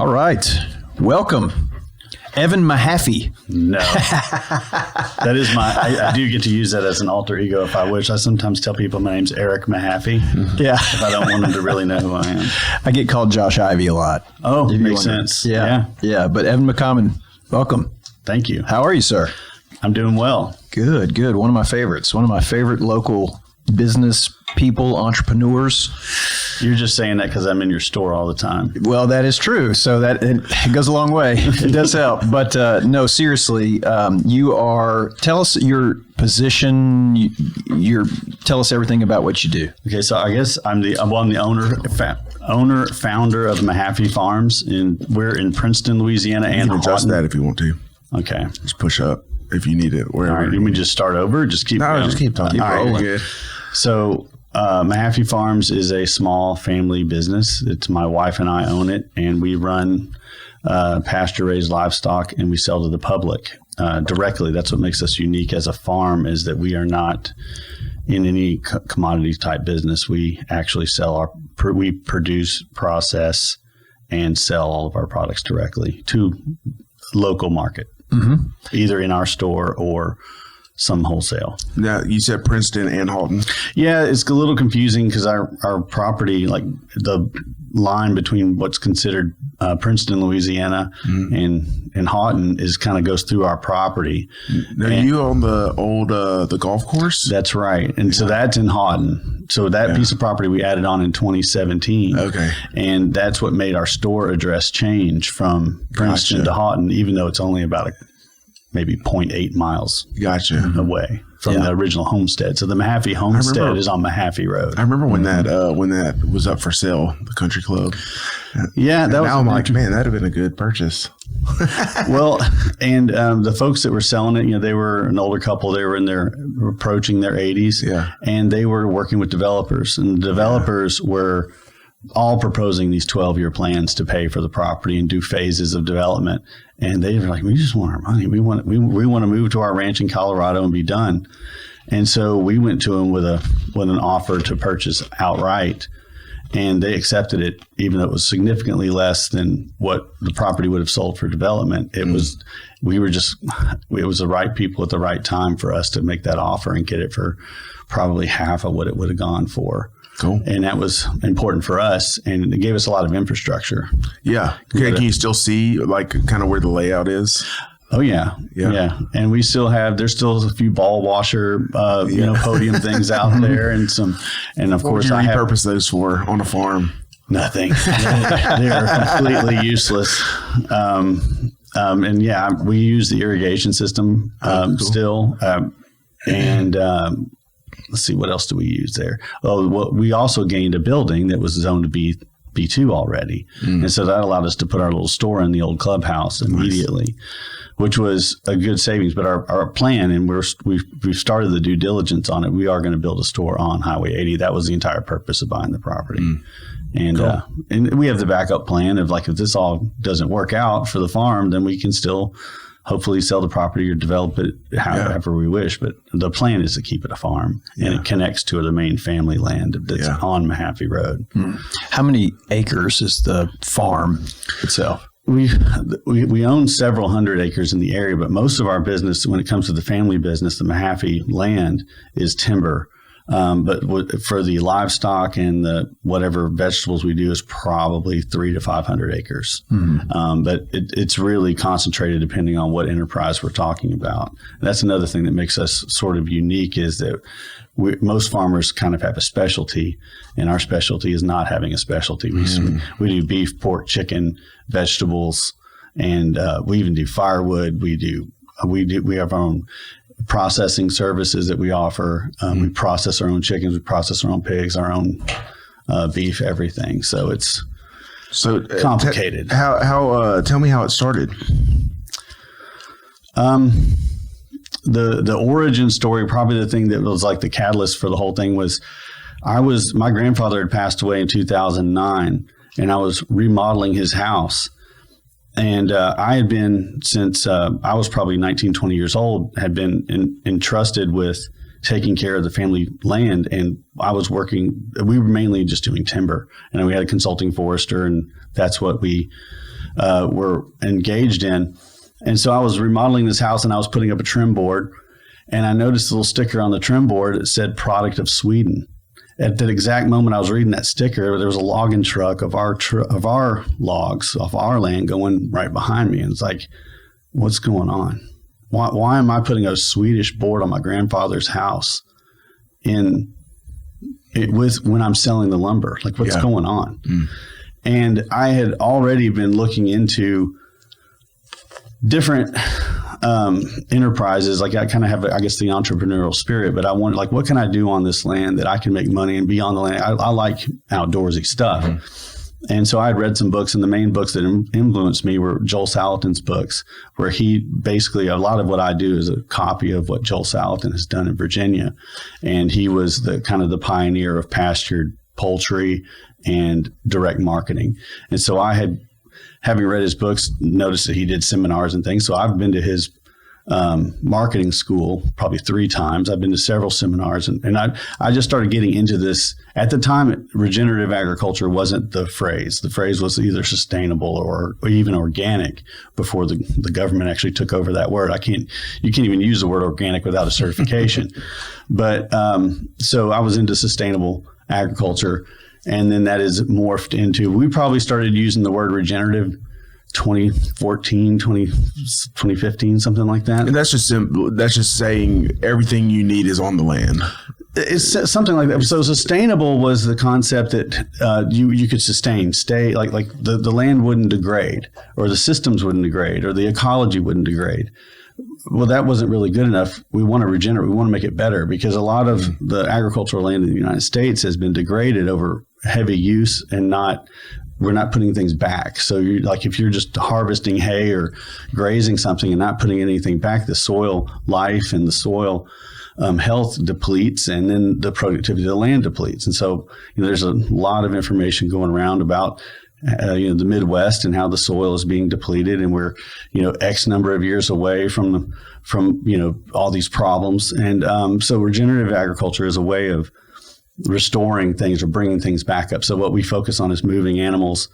All right. Welcome, Evan Mahaffey. No. That is I do get to use that as an alter ego if I wish. I sometimes tell people my name's Eric Mahaffey. Yeah. If I don't want them to really know who I am. I get called Josh Ivy a lot. Oh, makes sense. Yeah. But Evan McCommon, welcome. Thank you. How are you, sir? I'm doing well. Good. One of my favorites. One of my favorite local business people, entrepreneurs. You're just saying that because I'm in your store all the time. Well, that is true. So that it goes a long way. It does help. But no, seriously, tell us your position. Tell us everything about what you do. Okay, so I guess I'm the owner, founder of Mahaffey Farms. We're in Princeton, Louisiana, and you can adjust Houghton. that if you want to. Okay. Just push up if you need it. Wherever. All right. Let me just start over. Just keep going. Just keep talking. All right. You're good. So Mahaffey Farms is a small family business. It's my wife and I own it, and we run pasture-raised livestock, and we sell to the public directly. That's what makes us unique as a farm, is that we are not in any commodity type business. We actually we produce, process, and sell all of our products directly to local market, either in our store or some wholesale. Now, you said Princeton and Houghton. Yeah, it's a little confusing because our property, like the line between what's considered Princeton, Louisiana, and Houghton kind of goes through our property. Now, you own the old the golf course? That's right. And so that's in Houghton. So that piece of property we added on in 2017. Okay. And that's what made our store address change from Princeton to Houghton, even though it's only about maybe 0.8 miles away from the original homestead. So the Mahaffey homestead is on Mahaffey Road. I remember when that was up for sale, the country club. Yeah, that was. Now I'm like, man, that'd have been a good purchase. Well, and the folks that were selling it, they were an older couple. They were approaching their 80s. Yeah, and they were working with developers, and the developers were all proposing these 12-year plans to pay for the property and do phases of development. And they were like, we just want our money. We want to move to our ranch in Colorado and be done. And so we went to them with an offer to purchase outright, and they accepted it, even though it was significantly less than what the property would have sold for development. It was the right people at the right time for us to make that offer and get it for probably half of what it would have gone for. Cool. And that was important for us, and it gave us a lot of infrastructure. Yeah. Can you still see like kind of where the layout is? Oh yeah. And there's still a few ball washer, podium things out there, and of course I repurpose those for on a farm. Nothing. They're completely useless. We use the irrigation system still, and. Let's see, what else do we use there? Oh, well, we also gained a building that was zoned to be B2 already. And so that allowed us to put our little store in the old clubhouse immediately, which was a good savings. But our plan, and we've started the due diligence on it, we are going to build a store on Highway 80. That was the entire purpose of buying the property. And and we have the backup plan of, like, if this all doesn't work out for the farm, then we can still hopefully sell the property or develop it however we wish. But the plan is to keep it a farm, and it connects to the main family land that's on Mahaffey Road. How many acres is the farm itself? We own several hundred acres in the area, but most of our business, when it comes to the family business, the Mahaffey land, is timber. But for the livestock and the whatever vegetables we do is probably 300 to 500 acres. But it's really concentrated depending on what enterprise we're talking about. And that's another thing that makes us sort of unique, is that most farmers kind of have a specialty, and our specialty is not having a specialty. We do beef, pork, chicken, vegetables, and we even do firewood. We have our own processing services that we offer. We process our own chickens, we process our own pigs, our own beef, everything. So it's complicated. Tell me how it started. The origin story, probably the thing that was like the catalyst for the whole thing, was my grandfather had passed away in 2009, and I was remodeling his house. And I had been, since I was probably 19, 20 years old, had been entrusted with taking care of the family land. And we were mainly just doing timber, and we had a consulting forester, and that's what we were engaged in. And so I was remodeling this house, and I was putting up a trim board, and I noticed a little sticker on the trim board that said "Product of Sweden." At that exact moment I was reading that sticker, there was a logging truck of our logs off our land going right behind me. And it's like, what's going on? Why am I putting a Swedish board on my grandfather's house when I'm selling the lumber? Like, what's going on? And I had already been looking into different enterprises. Like, I kind of have, I guess, the entrepreneurial spirit, but I wanted, like, what can I do on this land that I can make money and be on the land? I like outdoorsy stuff. And so I had read some books, and the main books that influenced me were Joel Salatin's books, where he basically, a lot of what I do is a copy of what Joel Salatin has done in Virginia. And he was the kind of the pioneer of pastured poultry and direct marketing. And so I had, having read his books, noticed that he did seminars and things. So I've been to his marketing school probably 3 times. I've been to several seminars, and I just started getting into this. At the time, regenerative agriculture wasn't the phrase. The phrase was either sustainable or even organic before the government actually took over that word. You can't even use the word organic without a certification. But so I was into sustainable agriculture. And then that is morphed into, we probably started using the word regenerative 2014, 2015, something like that. And that's just simple. That's just saying everything you need is on the land. It's something like that. So sustainable was the concept that you could stay, like the land wouldn't degrade, or the systems wouldn't degrade, or the ecology wouldn't degrade. Well, that wasn't really good enough. We want to regenerate. We want to make it better, because a lot of the agricultural land in the United States has been degraded over heavy use, and we're not putting things back. So if you're just harvesting hay or grazing something and not putting anything back, the soil life and the soil health depletes, and then the productivity of the land depletes. And so there's a lot of information going around about the Midwest and how the soil is being depleted, and we're X number of years away from all these problems. And so regenerative agriculture is a way of restoring things or bringing things back up. So what we focus on is moving animals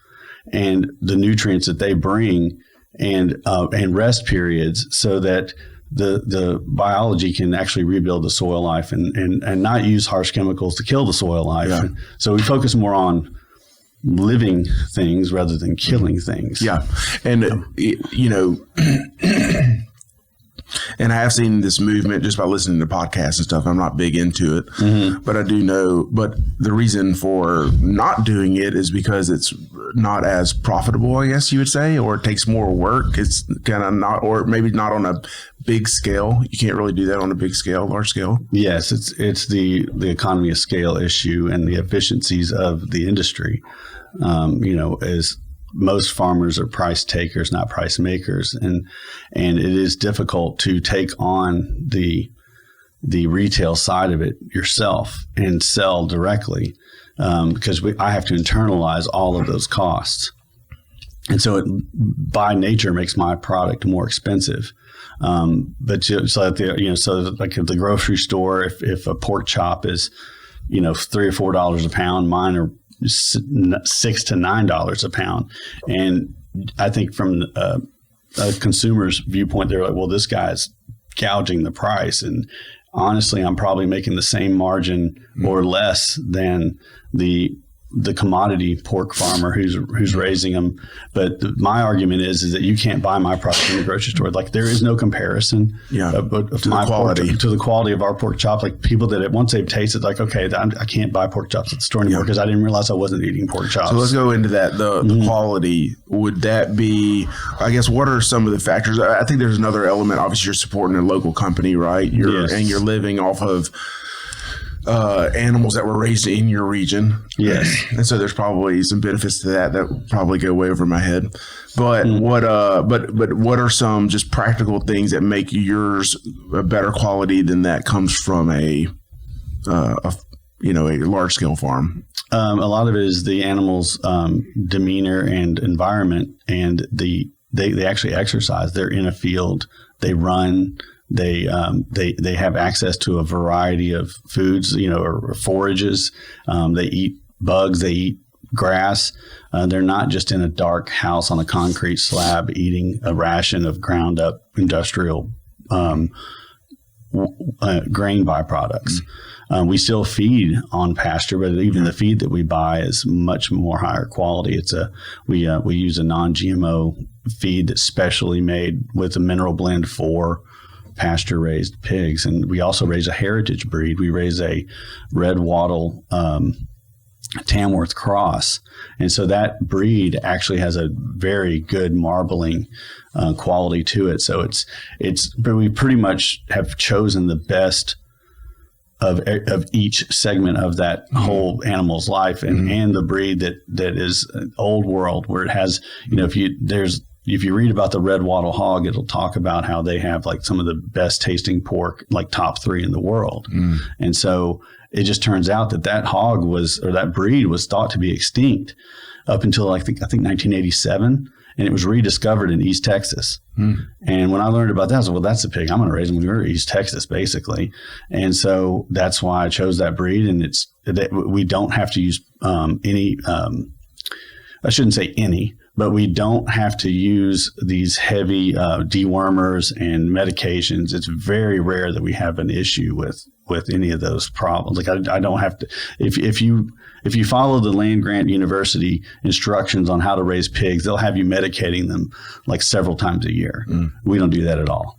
and the nutrients that they bring, and rest periods, so that the biology can actually rebuild the soil life and not use harsh chemicals to kill the soil life. Yeah. So we focus more on living things rather than killing things. Yeah. And, and I have seen this movement just by listening to podcasts and stuff. I'm not big into it, but I do know. But the reason for not doing it is because it's not as profitable, I guess you would say, or it takes more work. It's kind of not, or maybe not on a big scale. You can't really do that on a big scale, large scale. Yes, it's the economy of scale issue and the efficiencies of the industry. As most farmers are price takers, not price makers, and it is difficult to take on the retail side of it yourself and sell directly, because I have to internalize all of those costs, and so it by nature makes my product more expensive. But so at like at the grocery store, if a pork chop is $3 or $4 a pound, mine are $6 to $9 a pound. And I think from a consumer's viewpoint, they're like, well, this guy's gouging the price. And honestly, I'm probably making the same margin or less than the commodity pork farmer who's raising them. But my argument is that you can't buy my product in the grocery store. Like, there is no comparison of my quality to the quality of our pork chop. Like, people that once they've tasted, like, okay, I can't buy pork chops at the store anymore because I didn't realize I wasn't eating pork chops. So let's go into that. The quality, would that be, I guess, what are some of the factors? I think there's another element. Obviously, you're supporting a local company, right? And you're living off of animals that were raised in your region. Yes. And so there's probably some benefits to that probably go way over my head. But what are some just practical things that make yours a better quality than that comes from a large scale farm? A lot of it is the animals' demeanor and environment, and they actually exercise. They're in a field, they run, They have access to a variety of foods, or forages. They eat bugs. They eat grass. They're not just in a dark house on a concrete slab eating a ration of ground up industrial grain byproducts. We still feed on pasture, but even the feed that we buy is much more higher quality. We use a non-GMO feed that's specially made with a mineral blend for pasture raised pigs. And we also raise a heritage breed. We raise a red wattle Tamworth cross. And so that breed actually has a very good marbling quality to it. So but we pretty much have chosen the best of each segment of that whole animal's life, and the breed that is old world, where it has, if you read about the red wattle hog, it'll talk about how they have like some of the best tasting pork, like top 3 in the world. And so it just turns out that hog that breed was thought to be extinct up until I think 1987. And it was rediscovered in East Texas. And when I learned about that, I was like, well, that's the pig I'm going to raise. And we were in East Texas, basically. And so that's why I chose that breed. And we don't have to use any, I shouldn't say any, but we don't have to use these heavy dewormers and medications. It's very rare that we have an issue with any of those problems. Like I don't have to, if you follow the land grant university instructions on how to raise pigs, they'll have you medicating them like several times a year. We don't do that at all.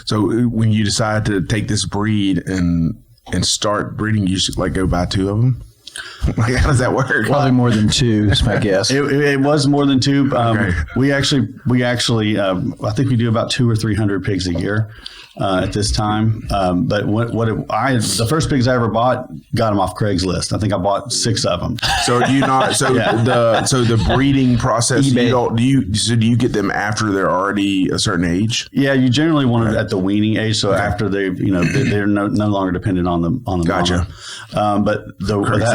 So when you decide to take this breed and start breeding, you should like go buy 2 of them? Like, how does that work? Probably more than 2 is my guess. It was more than 2. Okay. We actually, I think we do about 200 or 300 pigs a year at this time. But the first pigs I ever bought, got them off Craigslist. I think I bought 6 of them. So do you not? So the breeding process. Do you get them after they're already a certain age? Yeah, you generally want it at the weaning age. So after they're no longer dependent on the Gotcha. mama. But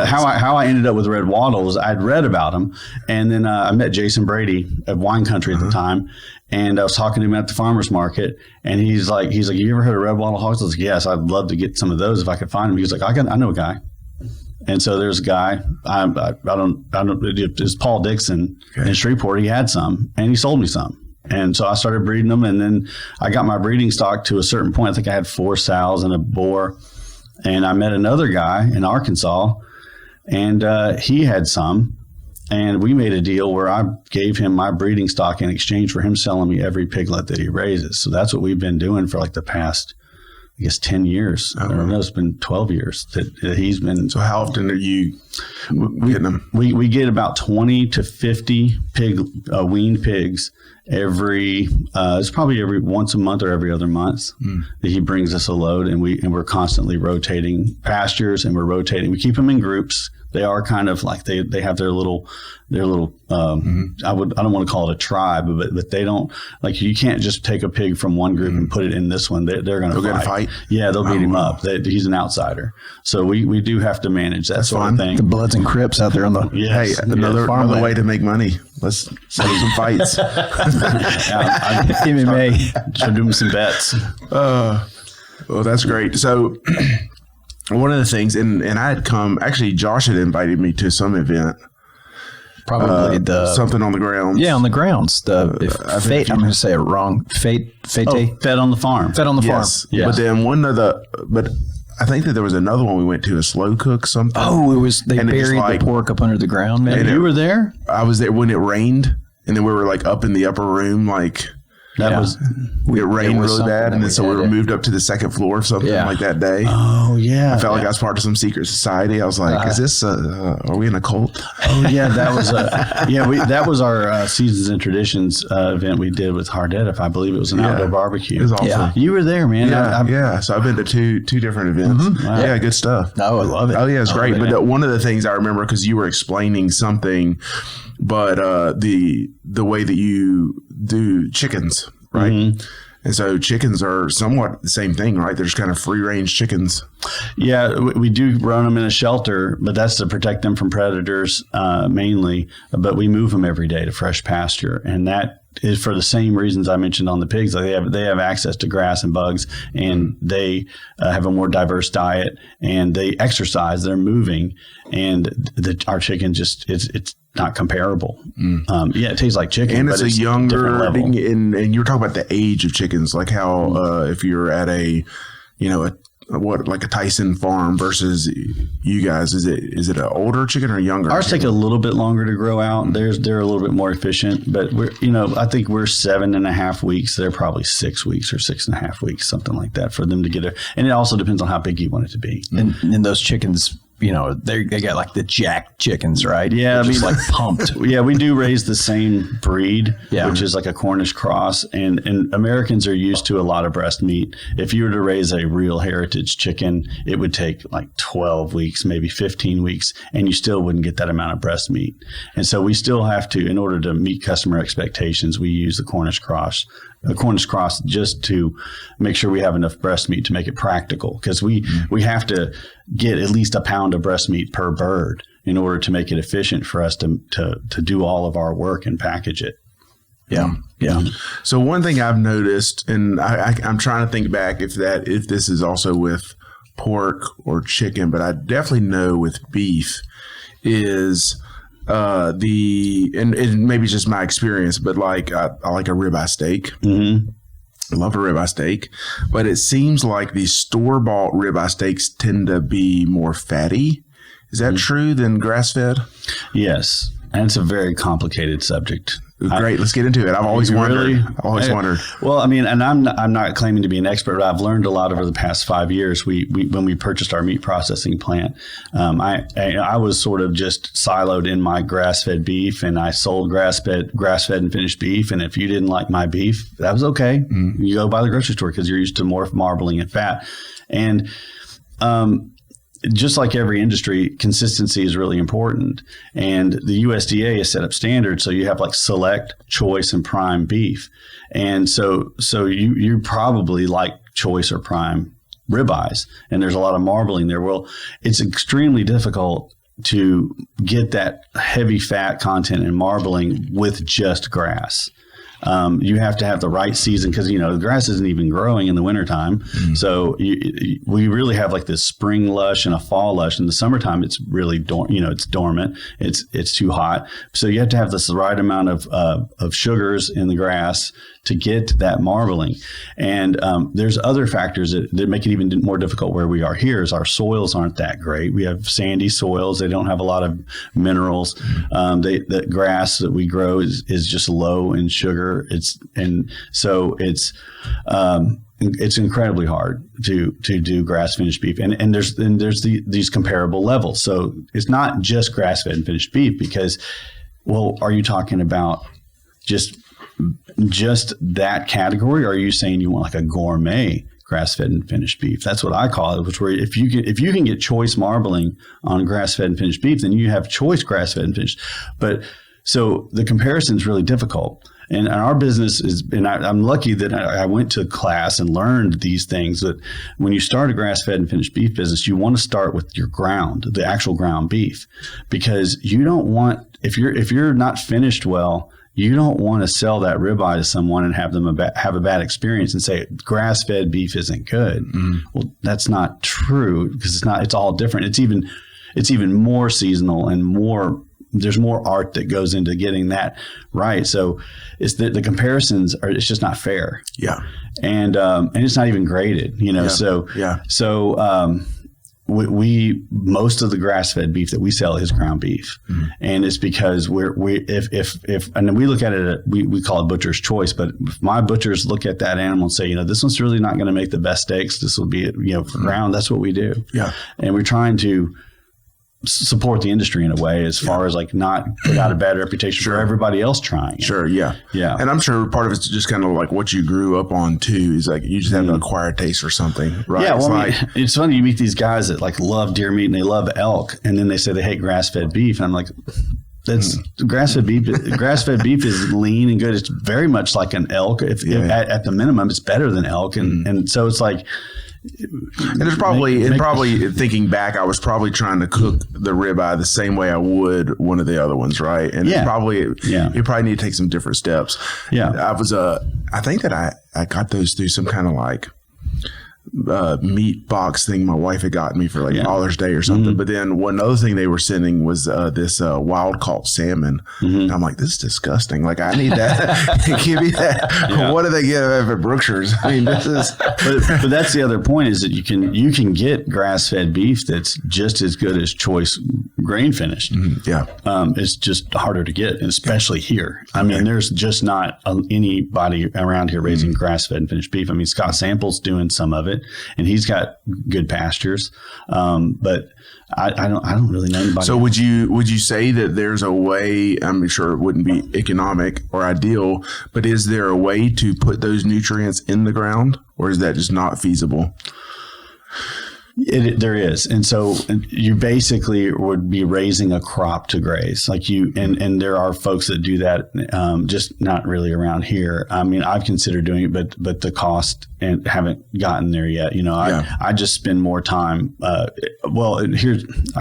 how I ended up with red wattle was I'd read about them, and then I met Jason Brady at Wine Country at the time. And I was talking to him at the farmer's market, and he's like, you ever heard of red wattle hogs? I was like, yes, I'd love to get some of those if I could find them. He was like, I know a guy. And so there's a guy, I don't, it's Paul Dixon in Shreveport. He had some, and he sold me some. And so I started breeding them, and then I got my breeding stock to a certain point. I think I had 4 sows and a boar, and I met another guy in Arkansas, and he had some. And we made a deal where I gave him my breeding stock in exchange for him selling me every piglet that he raises. So that's what we've been doing for like the past, I guess, 10 years. Oh, or no, it's been 12 years that he's been. So how often are you getting them? We get about 20 to 50 weaned pigs every, it's probably every once a month or every other month that he brings us a load, and we're constantly rotating pastures, and we keep them in groups. They are kind of like they have their little I don't want to call it a tribe, but they don't, like, you can't just take a pig from one group and put it in this one. They're going to fight. Yeah, they'll beat him up. He's an outsider. So we do have to manage that of thing. The Bloods and Crips out there on the another way to make money. Let's set some fights. MMA. Should do some bets. Well, that's great. So one of the things, and I had come, actually Josh had invited me to some event. Probably something on the grounds. Yeah, on the grounds. I'm going to say it wrong. Fete. Fed on the farm. Fed on the farm. Yes. But then but I think that there was another one we went to, a slow cook something. Oh, they buried the pork up under the ground. Man, you were there? I was there when it rained, and then we were like up in the upper room, like. It rained really bad, and then so we were moved up to the second floor or something like that day. Oh yeah, I felt like I was part of some secret society. I was like, "Is this? Are we in a cult?" Oh yeah, that was that was our Seasons and Traditions event we did with Hardette. I believe it was an outdoor barbecue. It was awesome. Yeah. You were there, man. Yeah. So I've been to two different events. Mm-hmm. Wow. Yeah, good stuff. Oh, I love it. Oh yeah, it's great. But one of the things I remember, because you were explaining something, but the way that you do chickens, right? Mm-hmm. And so chickens are somewhat the same thing, right? They're just kind of free range chickens. Yeah, we do run them in a shelter, but that's to protect them from predators mainly. But we move them every day to fresh pasture, and that is for the same reasons I mentioned on the pigs. Like they have access to grass and bugs, and they have a more diverse diet, and they exercise. They're moving, and our chicken just it's not comparable. It tastes like chicken, and but it's a different younger. level. And you were talking about the age of chickens, like how if you're at a like a Tyson farm versus you guys, is it an older chicken or younger? Ours take a little bit longer to grow out. They're a little bit more efficient, but I think we're 7.5 weeks. They're probably 6 weeks or 6.5 weeks, something like that, for them to get it. And it also depends on how big you want it to be. And those chickens, they got like the jack chickens, right? Yeah, just like pumped. Yeah, we do raise the same breed, Yeah. which is like a Cornish cross, and Americans are used to a lot of breast meat. If you were to raise a real heritage chicken, it would take like 12 weeks, maybe 15 weeks, and you still wouldn't get that amount of breast meat. And so we still have to, in order to meet customer expectations, we use the Cornish cross. Just to make sure we have enough breast meat to make it practical, because we have to get at least a pound of breast meat per bird in order to make it efficient for us to do all of our work and package it. Yeah. So one thing I've noticed, and I'm trying to think back if this is also with pork or chicken, but I definitely know with beef is and maybe it's just my experience, but like I like a ribeye steak. Mm-hmm. I love a ribeye steak, but it seems like these store-bought ribeye steaks tend to be more fatty. Is that true than grass-fed? Yes, and it's a very complicated subject. Great, let's get into it. I've always wondered. Well, I mean, and I'm not claiming to be an expert, but I've learned a lot over the past 5 years. When we purchased our meat processing plant, I was sort of just siloed in my grass-fed beef, and I sold grass-fed and finished beef. And if you didn't like my beef, that was okay. Mm-hmm. You go by the grocery store because you're used to more marbling and fat. And just like every industry, consistency is really important. And the USDA has set up standards. So you have like select, choice, and prime beef. And so you probably like choice or prime ribeyes. And there's a lot of marbling there. Well, it's extremely difficult to get that heavy fat content in marbling with just grass. You have to have the right season because, the grass isn't even growing in the wintertime. Mm-hmm. So we really have like this spring lush and a fall lush. In the summertime, it's really, it's dormant. It's too hot. So you have to have this right amount of sugars in the grass to get that marbling. And there's other factors that make it even more difficult where we are here is our soils aren't that great. We have sandy soils. They don't have a lot of minerals. The grass that we grow is just low in sugar. It's incredibly hard to do grass finished beef. And there's these comparable levels. So it's not just grass fed and finished beef because, well, are you talking about just that category? Or are you saying you want like a gourmet grass-fed and finished beef? That's what I call it, which where if you can get choice marbling on grass-fed and finished beef, then you have choice grass-fed and finished. But so the comparison is really difficult. And our business is, and I'm lucky that I went to class and learned these things, that when you start a grass-fed and finished beef business, you want to start with your ground, the actual ground beef, because you don't want, if you're not finished well, you don't want to sell that ribeye to someone and have them have a bad experience and say grass-fed beef isn't good. Mm. Well, that's not true because it's all different. It's even more seasonal and there's more art that goes into getting that right. So it's the comparisons it's just not fair. Yeah. And it's not even graded, Yeah. So we most of the grass-fed beef that we sell is ground beef, and it's because and we look at it, we call it butcher's choice. But if my butchers look at that animal and say, this one's really not going to make the best steaks, this will be for ground. That's what we do. Yeah, and we're trying to support the industry in a way as far as like not put out a bad reputation for everybody else trying it. Sure. Yeah. Yeah. And I'm sure part of it's just kind of like what you grew up on too, is like you just have an acquired taste for something, right? Yeah. Well, it's funny. You meet these guys that like love deer meat and they love elk, and then they say they hate grass-fed beef. And I'm like, that's grass-fed beef. Grass-fed beef is lean and good. It's very much like an elk. If at the minimum, it's better than elk. And so it's like, And there's probably thinking back, I was probably trying to cook the ribeye the same way I would one of the other ones, right? And you probably need to take some different steps. Yeah, I think that I got those through some kind of like meat box thing my wife had gotten me for like Father's Day or something. Mm-hmm. But then one other thing they were sending was this wild caught salmon. Mm-hmm. And I'm like, this is disgusting. Like, I need that. Give me that. Yeah. What do they get at Brookshire's? I mean, this is. But that's the other point, is that you can get grass fed beef that's just as good as choice grain finished. Mm-hmm. Yeah, it's just harder to get, especially here. I mean, there's just not anybody around here raising grass fed and finished beef. I mean, Scott Sample's doing some of it, and he's got good pastures, but I don't really know anybody. So would you say that there's a way? I'm sure it wouldn't be economic or ideal, but is there a way to put those nutrients in the ground, or is that just not feasible? There is. And so you basically would be raising a crop to graze, like and there are folks that do that, just not really around here. I mean, I've considered doing it, but the cost and haven't gotten there yet. I just spend more time. I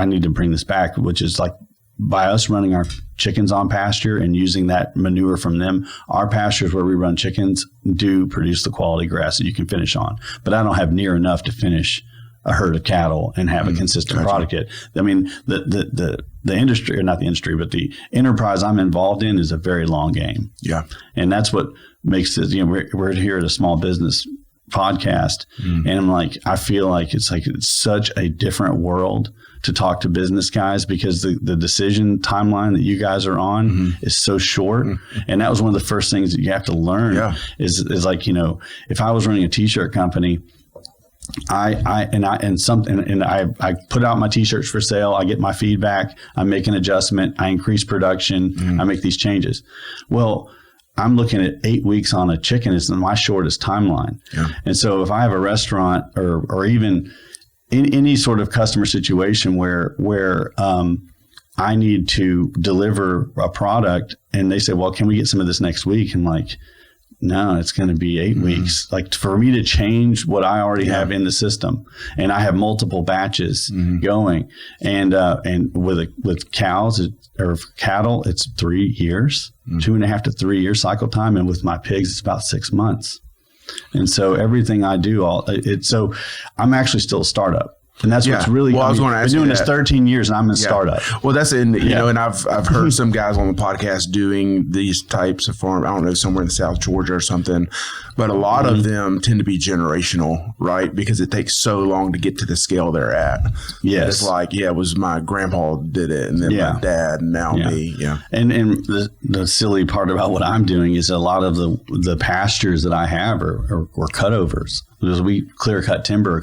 need to bring this back, which is like, by us running our chickens on pasture and using that manure from them, our pastures where we run chickens do produce the quality grass that you can finish on. But I don't have near enough to finish a herd of cattle and have a consistent product yet. I mean, the industry, or not the industry, but the enterprise I'm involved in is a very long game. Yeah. And that's what makes it, we're here at a small business podcast. And I'm like, I feel like it's such a different world to talk to business guys, because the decision timeline that you guys are on is so short. And that was one of the first things that you have to learn is like, if I was running a t-shirt company, I put out my t-shirts for sale. I get my feedback. I make an adjustment. I increase production. I make these changes. Well, I'm looking at 8 weeks on a chicken is my shortest timeline. Yeah. And so if I have a restaurant or even in any sort of customer situation where I need to deliver a product and they say, well, can we get some of this next week? And like, no, it's going to be 8 weeks. Like, for me to change what I already have in the system, and I have multiple batches going, and with cows or cattle, it's 3 years, 2.5 to 3 year cycle time, and with my pigs, it's about 6 months. And so everything I do, so I'm actually still a startup. And that's what's really. Well, I was going to ask you. I've been doing this 13 years, and I'm a startup. Well, that's and I've heard some guys on the podcast doing these types of farm. I don't know, somewhere in South Georgia or something, but a lot of them tend to be generational, right? Because it takes so long to get to the scale they're at. Yes, it's like it was my grandpa did it, and then my dad, and now me. Yeah, and the silly part about what I'm doing is a lot of the pastures that I have are cutovers. Because we clear cut timber.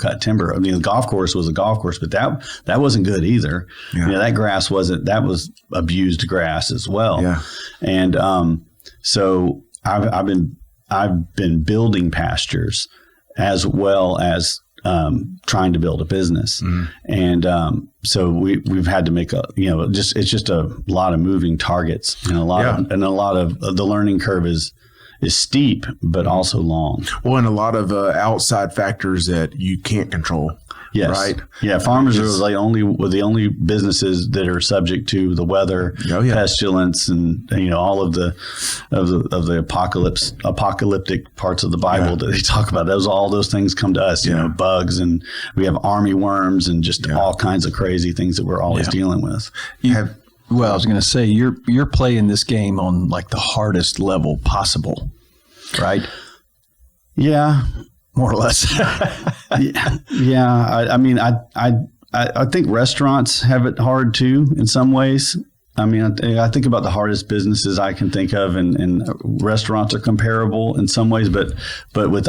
I mean, the golf course was a golf course, but that wasn't good either. Yeah. That grass that was abused grass as well. Yeah. And so I've been building pastures as well as trying to build a business. And so we've had to make it's just a lot of moving targets, and a lot of the learning curve is steep, but also long. Well, and a lot of outside factors that you can't control. Yes. Right. Yeah. Farmers are the only businesses that are subject to the weather, pestilence, and all of the apocalyptic parts of the Bible that they talk about. All those things come to us. Bugs, and we have army worms, and just all kinds of crazy things that we're always dealing with. Well, I was going to say, you're playing this game on like the hardest level possible, right? Yeah, more or less. Yeah. I mean, I think restaurants have it hard too in some ways. I mean, I think about the hardest businesses I can think of, and restaurants are comparable in some ways, but with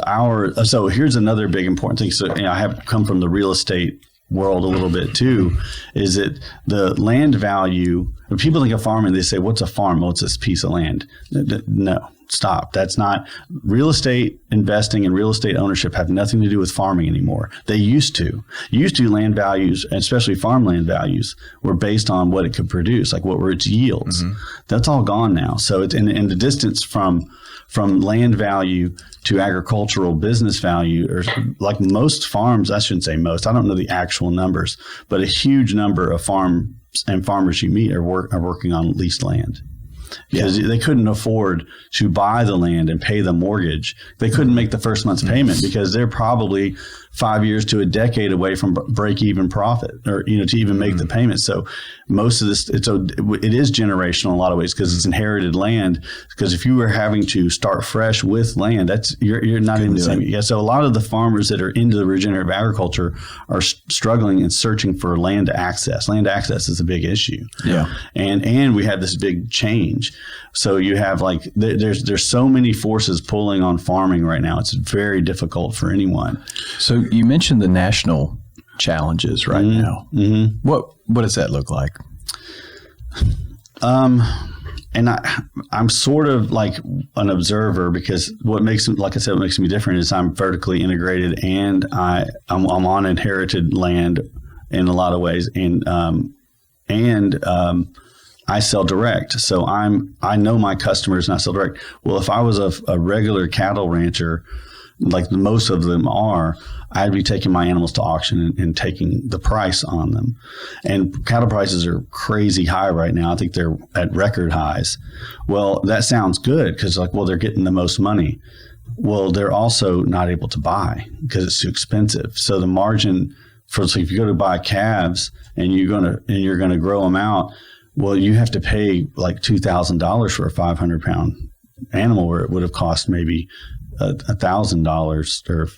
so here's another big important thing. So I have come from the real estate world a little bit too, is that the land value, when people think of farming, they say, what's a farm? Well, it's this piece of land. No, stop. That's not real estate. Investing and real estate ownership have nothing to do with farming anymore. They used to land values, especially farmland values, were based on what it could produce, like what were its yields. That's all gone now. So it's in the distance from from land value to agricultural business value, or like most farms, I shouldn't say most, I don't know the actual numbers, but a huge number of farms and farmers you meet are working on leased land. Because they couldn't afford to buy the land and pay the mortgage. They couldn't make the first month's payment because they're probably 5 years to a decade away from break-even profit, or to even make the payment. So most of this, it is generational in a lot of ways because it's inherited land. Because if you were having to start fresh with land, that's you're not in the same. Yeah. So a lot of the farmers that are into the regenerative agriculture are struggling and searching for land access. Land access is a big issue. Yeah, and we have this big change. So you have there's so many forces pulling on farming right now. It's very difficult for anyone. So you mentioned the national challenges right now. Mm-hmm. What does that look like? And I'm sort of like an observer, because what makes me different is I'm vertically integrated, and I'm on inherited land in a lot of ways, and I sell direct. So I know my customers and I sell direct. Well, if I was a regular cattle rancher, like most of them are, I'd be taking my animals to auction and taking the price on them. And cattle prices are crazy high right now. I think they're at record highs. Well, that sounds good because they're getting the most money. Well, they're also not able to buy because it's too expensive. So the margin so if you go to buy calves and you're gonna grow them out, well, you have to pay like $2,000 for a 500-pound animal, where it would have cost maybe $1,000 or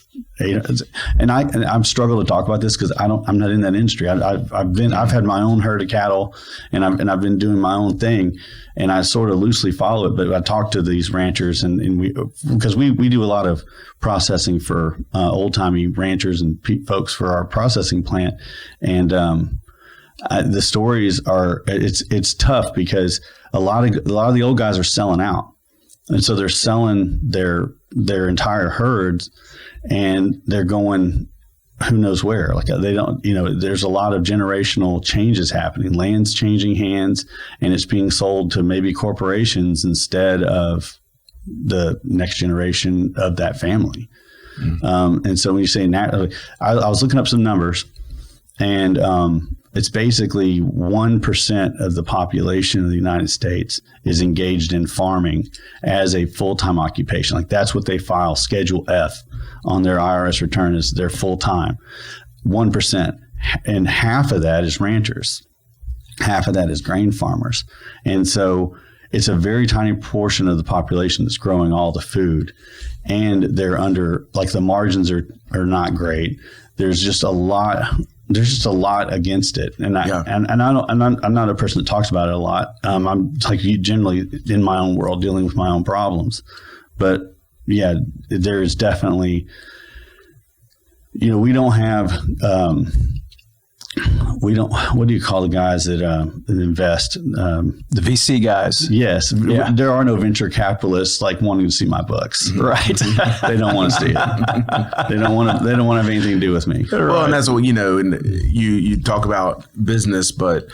$800. And I'm struggling to talk about this because I'm not in that industry. I've had my own herd of cattle, and I've been doing my own thing, and I sort of loosely follow it. But I talk to these ranchers, and we do a lot of processing for old timey ranchers and folks for our processing plant, and the stories are it's tough because a lot of the old guys are selling out, and so they're selling their entire herds, and they're going who knows where. Like they don't, there's a lot of generational changes happening. Land's changing hands, and it's being sold to maybe corporations instead of the next generation of that family. Mm-hmm. And so when you say I was looking up some numbers, and it's basically 1% of the population of the United States is engaged in farming as a full-time occupation. Like that's what they file Schedule F on their IRS return, is their full-time. 1%. And half of that is ranchers. Half of that is grain farmers. And so it's a very tiny portion of the population that's growing all the food. And they're under, like the margins are not great. There's just a lot against it, and I'm not a person that talks about it a lot. I'm like generally in my own world dealing with my own problems, but yeah, there is definitely, we don't have, what do you call the guys that invest? The VC guys. Yes. Yeah. There are no venture capitalists like wanting to see my books. Right. They don't want to see it. They don't want to have anything to do with me. Well, right. And that's what, and you talk about business, but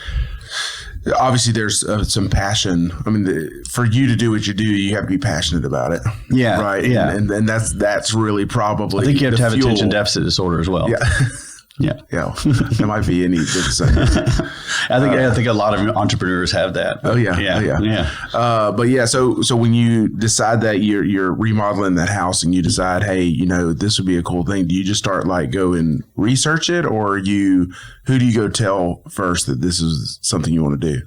obviously there's some passion. I mean, for you to do what you do, you have to be passionate about it. Yeah. Right. Yeah. And that's really probably, I think you have to have attention deficit disorder as well. Yeah. Yeah, that might be any good thing. I think a lot of entrepreneurs have that. Oh yeah. But yeah, so when you decide that you're remodeling that house and you decide, hey, this would be a cool thing, do you just start go and research it, or who do you go tell first that this is something you want to do?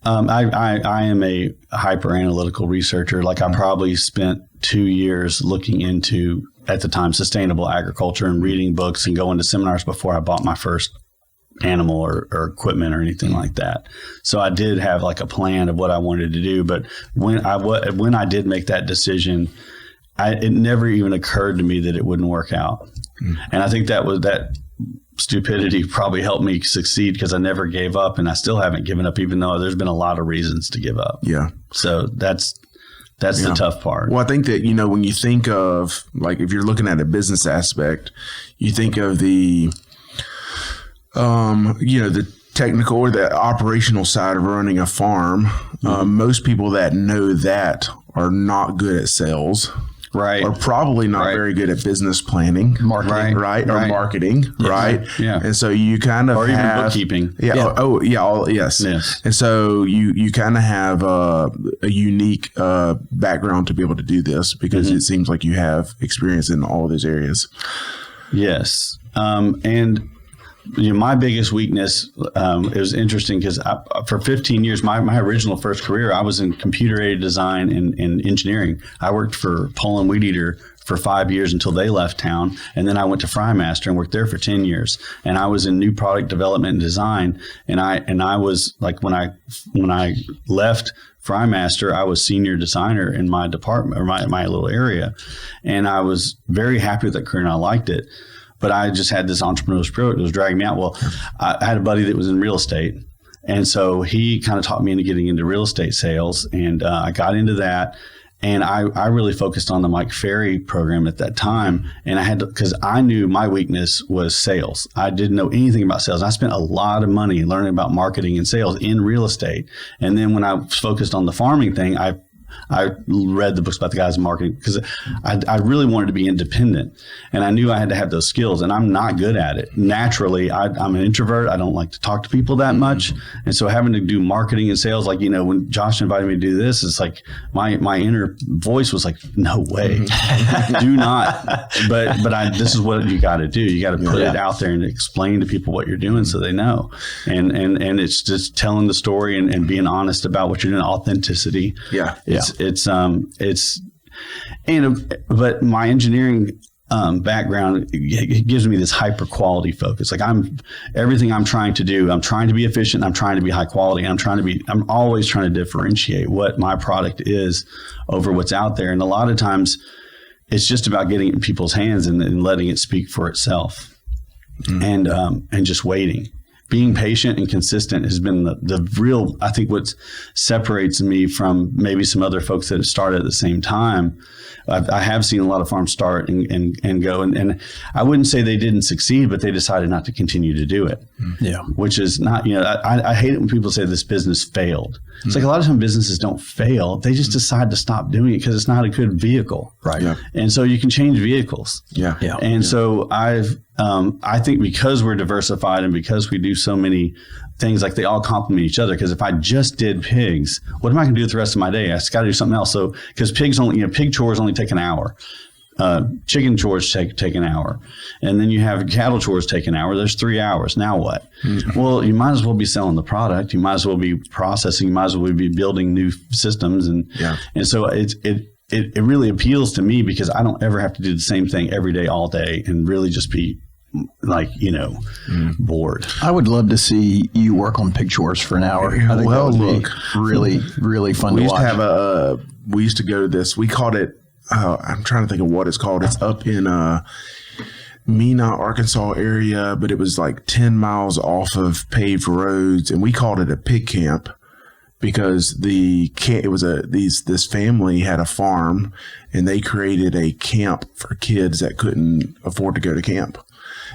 I am a hyper analytical researcher. Like I probably spent 2 years looking into, at the time, sustainable agriculture and reading books and going to seminars before I bought my first animal or equipment or anything like that. So I did have like a plan of what I wanted to do. But when I did make that decision, it never even occurred to me that it wouldn't work out. And I think that stupidity probably helped me succeed, because I never gave up, and I still haven't given up, even though there's been a lot of reasons to give up. Yeah. So that's the tough part. Well, I think that, when you think of, like, if you're looking at a business aspect, you think of the, the technical or the operational side of running a farm. Most people that know that are not good at sales. Right. Or probably not very good at business planning, marketing, right? Or marketing, right? Yeah. And so you kind of or have, even bookkeeping. Yeah. Yes. And so you kind of have a unique background to be able to do this because it seems like you have experience in all of those areas. Yes. And my biggest weakness, it was interesting because for 15 years, my original first career, I was in computer-aided design and engineering. I worked for Poland Weed Eater for 5 years until they left town. And then I went to Frymaster and worked there for 10 years. And I was in new product development and design. And I was like, when I left Frymaster, I was senior designer in my department or my little area. And I was very happy with that career and I liked it. But I just had this entrepreneurial spirit that was dragging me out. Well, I had a buddy that was in real estate. And so he kind of taught me into getting into real estate sales. And I got into that. And I really focused on the Mike Ferry program at that time. And I had to, because I knew my weakness was sales. I didn't know anything about sales. I spent a lot of money learning about marketing and sales in real estate. And then when I focused on the farming thing, I read the books about the guys in marketing because I really wanted to be independent and I knew I had to have those skills and I'm not good at it. Naturally, I'm an introvert. I don't like to talk to people that much. And so having to do marketing and sales, like, when Josh invited me to do this, it's like my inner voice was like, no way, do not. But this is what you got to do. You got to put it out there and explain to people what you're doing so they know. And it's just telling the story and being honest about what you're doing, authenticity. Yeah. But my engineering background gives me this hyper quality focus. Like everything I'm trying to do, I'm trying to be efficient. I'm trying to be high quality. I'm always trying to differentiate what my product is over what's out there. And a lot of times it's just about getting it in people's hands and letting it speak for itself and just waiting. Being patient and consistent has been the real, I think, what separates me from maybe some other folks that have started at the same time. I have seen a lot of farms start and go, and I wouldn't say they didn't succeed, but they decided not to continue to do it. Yeah, which is not, I hate it when people say this business failed. It's like a lot of times businesses don't fail; they just decide to stop doing it because it's not a good vehicle, right? Yeah. And so you can change vehicles. Yeah, yeah. And so I think because we're diversified and because we do so many things, like they all complement each other. Because if I just did pigs, what am I going to do with the rest of my day? I just got to do something else. So because pigs only, pig chores only take an hour. Chicken chores take an hour. And then you have cattle chores take an hour. There's 3 hours. Now what? Mm-hmm. Well, you might as well be selling the product. You might as well be processing. You might as well be building new systems. And so it really appeals to me because I don't ever have to do the same thing every day, all day, and really just be like, bored. I would love to see you work on pig chores for an hour. I think that would be really, really fun to watch. We used to go to this, we called it, I'm trying to think of what it's called. It's up in Mena, Arkansas area, but it was like 10 miles off of paved roads. And we called it a pig camp because this family had a farm and they created a camp for kids that couldn't afford to go to camp.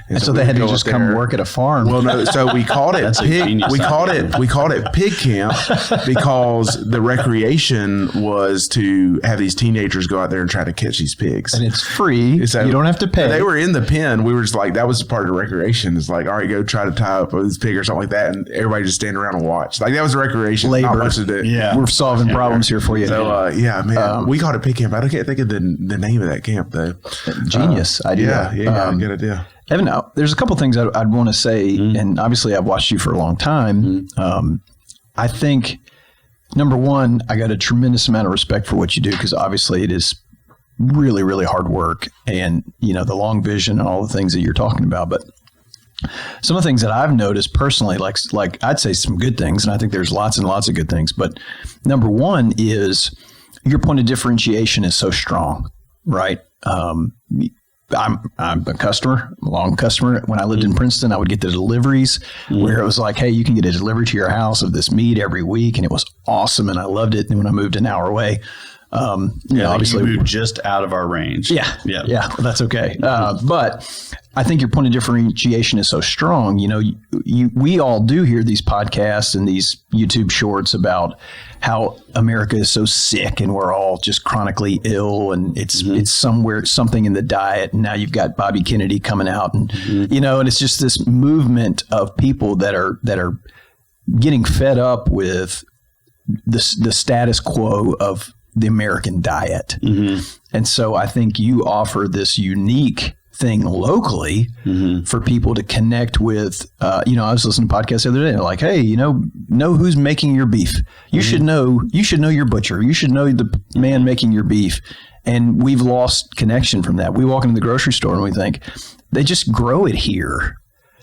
And so they had to just come work at a farm. Well, no. So we called it pig. We called it pig camp because the recreation was to have these teenagers go out there and try to catch these pigs. And it's free. So you don't have to pay. They were in the pen. We were just like, that was part of the recreation. It's like, all right, go try to tie up this pig or something like that, and everybody just stand around and watch. Like that was the recreation. Labor. Not much to do. Yeah, we're solving problems here for you. So man, we called it pig camp. I can't think of the name of that camp though. Genius idea. Yeah, good idea. Evan, now, there's a couple things I'd want to say, and obviously I've watched you for a long time. I think, number one, I got a tremendous amount of respect for what you do because obviously it is really, really hard work and, the long vision and all the things that you're talking about. But some of the things that I've noticed personally, like I'd say some good things, and I think there's lots and lots of good things. But number one is your point of differentiation is so strong, right? I'm a customer, a long customer. When I lived in Princeton, I would get the deliveries where it was like, hey, you can get a delivery to your house of this meat every week. And it was awesome. And I loved it. And when I moved an hour away, Obviously you moved just out of our range. Yeah. Well, that's okay. But I think your point of differentiation is so strong. We all do hear these podcasts and these YouTube shorts about how America is so sick and we're all just chronically ill, and it's something in the diet. And now you've got Bobby Kennedy coming out, and and it's just this movement of people that are getting fed up with the status quo of the American diet. And so I think you offer this unique thing locally for people to connect with. I was listening to podcasts the other day. They're like, hey, know who's making your beef. You should know your butcher. You should know the man making your beef. And we've lost connection from that. We walk into the grocery store and we think they just grow it here.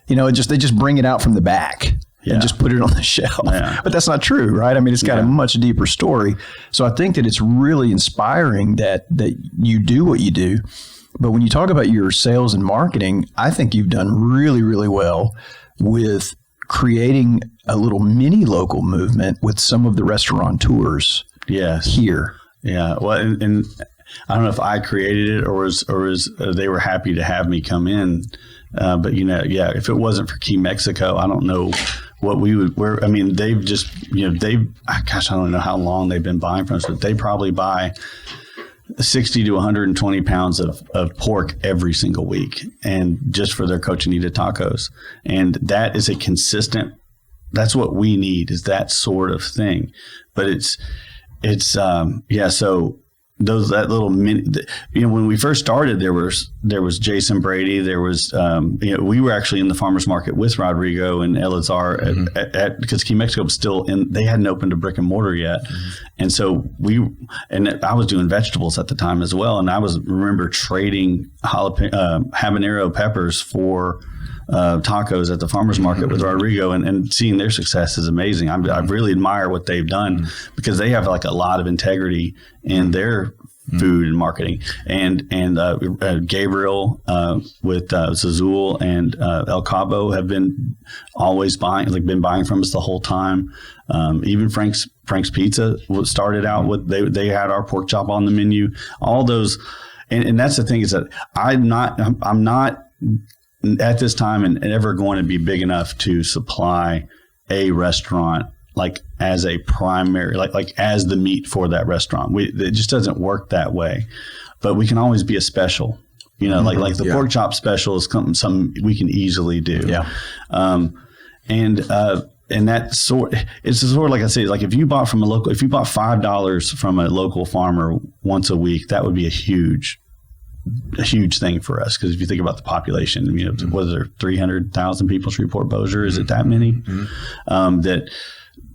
They just bring it out from the back. And just put it on the shelf. Yeah. But that's not true, right? I mean, it's got a much deeper story. So I think that it's really inspiring that you do what you do. But when you talk about your sales and marketing, I think you've done really, really well with creating a little mini local movement with some of the restaurateurs here. Yeah. Well, and I don't know if I created it or was they were happy to have me come in. But if it wasn't for Key Mexico, I don't know what we would. They've just, I don't know how long they've been buying from us, but they probably buy 60 to 120 pounds of pork every single week, and just for their cochinita tacos. And that is a consistent. That's what we need, is that sort of thing. But so. That little mini, when we first started, there was Jason Brady. There was, we were actually in the farmers market with Rodrigo and Elazar because Key Mexico was still in. They hadn't opened a brick and mortar yet, and so I was doing vegetables at the time as well. And I remember trading habanero peppers for tacos at the farmers market with Rodrigo, and seeing their success is amazing. I really admire what they've done because they have like a lot of integrity in their food and marketing. And Gabriel with Zazul and El Cabo have been always buying from us the whole time. Even Frank's Pizza started out with they had our pork chop on the menu. All those, and that's the thing, is that I'm not at this time and ever going to be big enough to supply a restaurant like as a primary, like as the meat for that restaurant. It just doesn't work that way. But we can always be a special, like the pork chop special is something we can easily do. Yeah. And that it's sort of like I say, like if you bought $5 from a local farmer once a week, that would be a huge thing for us, because if you think about the population, was there 300,000 people in Shreveport-Bossier? Is it that many?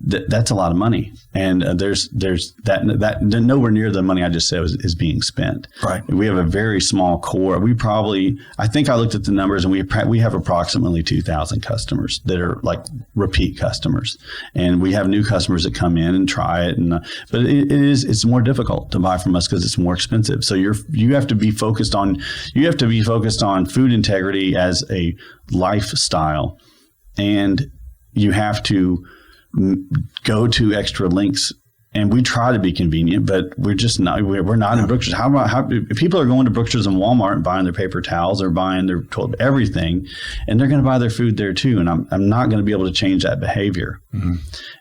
That's a lot of money, and there's that nowhere near the money I just said is being spent. Right. We have a very small core. I think I looked at the numbers, and we have approximately 2,000 customers that are like repeat customers, and we have new customers that come in and try it. But it's more difficult to buy from us because it's more expensive. So you have to be focused on food integrity as a lifestyle, and you have to go to extra lengths, and we try to be convenient, but we're just not. We're not in Brookshire's. How if people are going to Brookshire's and Walmart and buying their paper towels or buying their everything, and they're going to buy their food there too, and I'm not going to be able to change that behavior,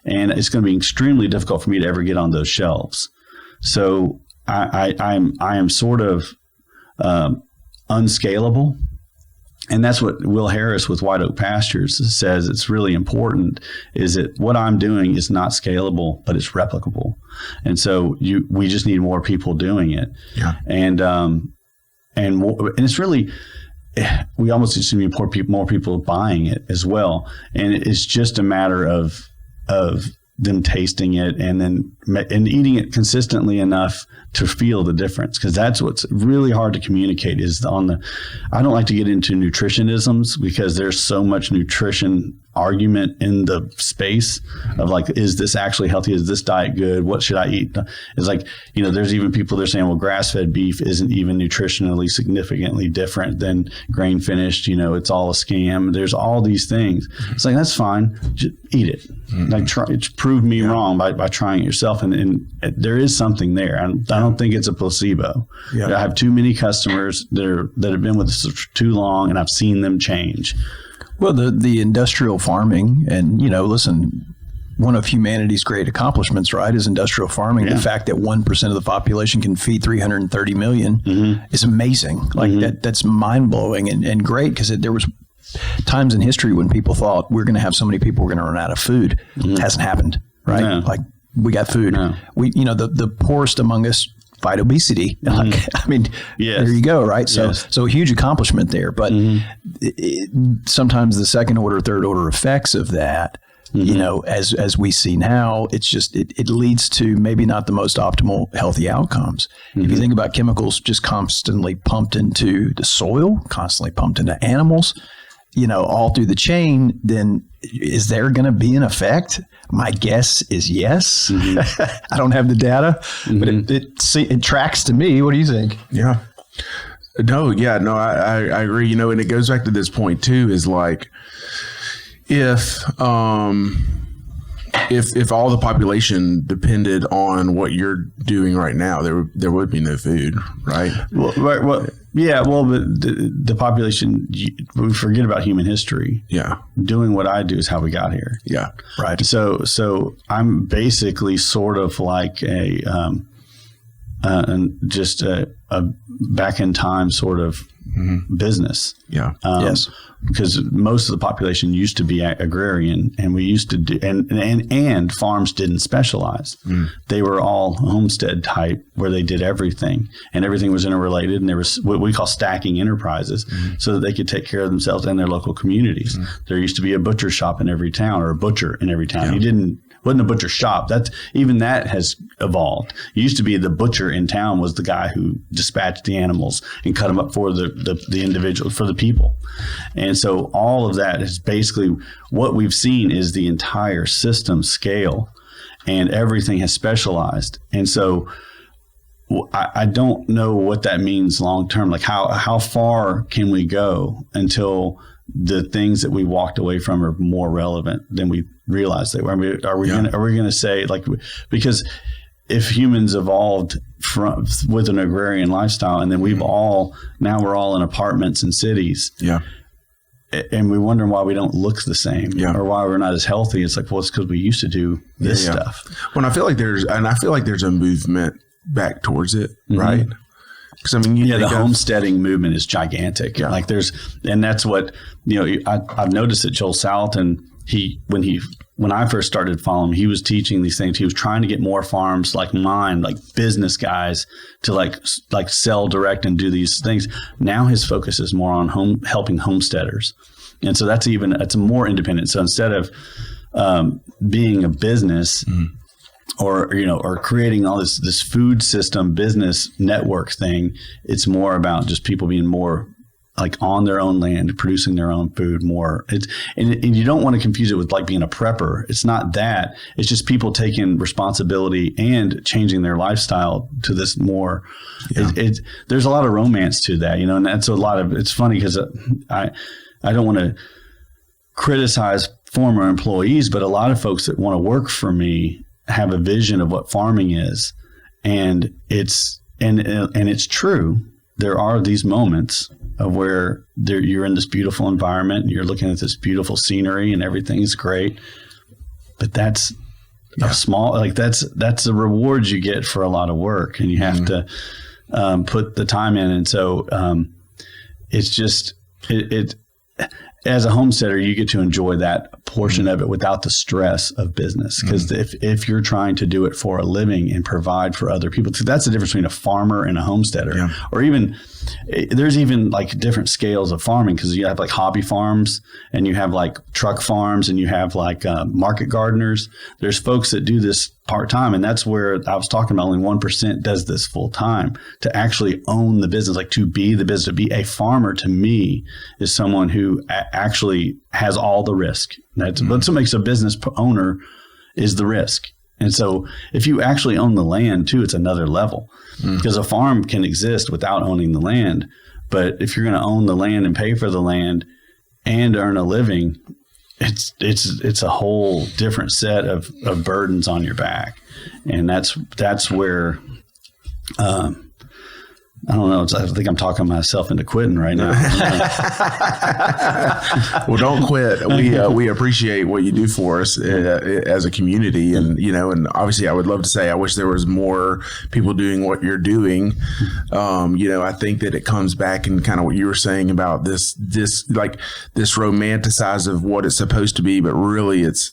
and it's going to be extremely difficult for me to ever get on those shelves. So I am sort of unscalable. And that's what Will Harris with White Oak Pastures says. It's really important, is that what I'm doing is not scalable, but it's replicable. And so we just need more people doing it. Yeah. And it's really, we almost just need more people buying it as well. And it's just a matter of them tasting it and eating it consistently enough to feel the difference, because that's what's really hard to communicate. I don't like to get into nutritionisms because there's so much nutrition argument in the space of like, is this actually healthy? Is this diet good? What should I eat? It's like, there's even people that are saying, well, grass-fed beef isn't even nutritionally significantly different than grain finished. It's all a scam. There's all these things. It's like, that's fine. Just eat it. Like prove me wrong by trying it yourself. And there is something there. I don't think it's a placebo. I have too many customers that have been with us for too long, and I've seen them change. Well, the industrial farming, and listen, one of humanity's great accomplishments, right, is industrial farming. The fact that 1% of the population can feed 330 million is amazing. Like that's mind blowing and great, because there was times in history when people thought we're going to have so many people, we're going to run out of food. It hasn't happened, right? No. Like we got food. No. We, the poorest among us fight obesity. Like, I mean, there you go, right? So a huge accomplishment there. But sometimes the second order, third order effects of that, as we see now, it's just it leads to maybe not the most optimal healthy outcomes. If you think about chemicals just constantly pumped into the soil, constantly pumped into animals, all through the chain, then is there going to be an effect? My guess is yes. I don't have the data, but it tracks to me. What do you think? Yeah. No, I agree. And it goes back to this point too, is like, if all the population depended on what you're doing right now, there would be no food, right? Well, but the population, we forget about human history. Yeah. Doing what I do is how we got here. Yeah. Right. So I'm basically sort of like just a back in time sort of business. Yeah. Yes. Because most of the population used to be agrarian, and we used to do, and farms didn't specialize. They were all homestead type, where they did everything, and everything was interrelated, and there was what we call stacking enterprises, so that they could take care of themselves and their local communities. There used to be a butcher shop in every town, or a butcher in every town. Wasn't a butcher shop. That has evolved. It used to be the butcher in town was the guy who dispatched the animals and cut them up for the individual, for the people. And so all of that is basically what we've seen is the entire system scale, and everything has specialized. And so I don't know what that means long term. Like how far can we go until the things that we walked away from are more relevant than we realized they were? I mean, are we going to say, like, because if humans evolved with an agrarian lifestyle, and then we're all in apartments and cities, and we wonder why we don't look the same, or why we're not as healthy. It's like, well, it's because we used to do this stuff. Well, I feel like there's a movement back towards it, right? Because I mean, the homesteading movement is gigantic. Yeah. Like and that's what I've noticed that Joel Salatin, when I first started following him, he was teaching these things. He was trying to get more farms like mine, like business guys, to like sell direct and do these things. Now his focus is more on helping homesteaders, and so it's more independent. So instead of being a business. Or creating all this food system business network thing, it's more about just people being more like on their own land, producing their own food more. And you don't want to confuse it with like being a prepper. It's not that. It's just people taking responsibility and changing their lifestyle to this more. There's a lot of romance to that, and that's a lot of. It's funny because I don't want to criticize former employees, but a lot of folks that want to work for me have a vision of what farming is, and it's true. There are these moments of where you're in this beautiful environment, and you're looking at this beautiful scenery, and everything's great, but that's a small, like that's the rewards you get for a lot of work, and you have to put the time in, and so it's just it. As a homesteader, you get to enjoy that portion of it without the stress of business. Because if you're trying to do it for a living and provide for other people, that's the difference between a farmer and a homesteader. Or even there's even like different scales of farming, because you have like hobby farms and you have like truck farms and you have like market gardeners. There's folks that do this part-time, and that's where I was talking about only 1% does this full-time. To actually own the business, like to be the business, to be a farmer, to me is someone who actually has all the risk. That's what makes a business owner, is the risk. And so if you actually own the land too, it's another level, because a farm can exist without owning the land. But if you're going to own the land and pay for the land and earn a living, it's a whole different set of burdens on your back. And that's where, I don't know. I think I'm talking myself into quitting right now. Well, don't quit. We appreciate what you do for us as a community, and and obviously, I would love to say I wish there was more people doing what you're doing. I think that it comes back and kind of what you were saying about this romanticize of what it's supposed to be, but really, it's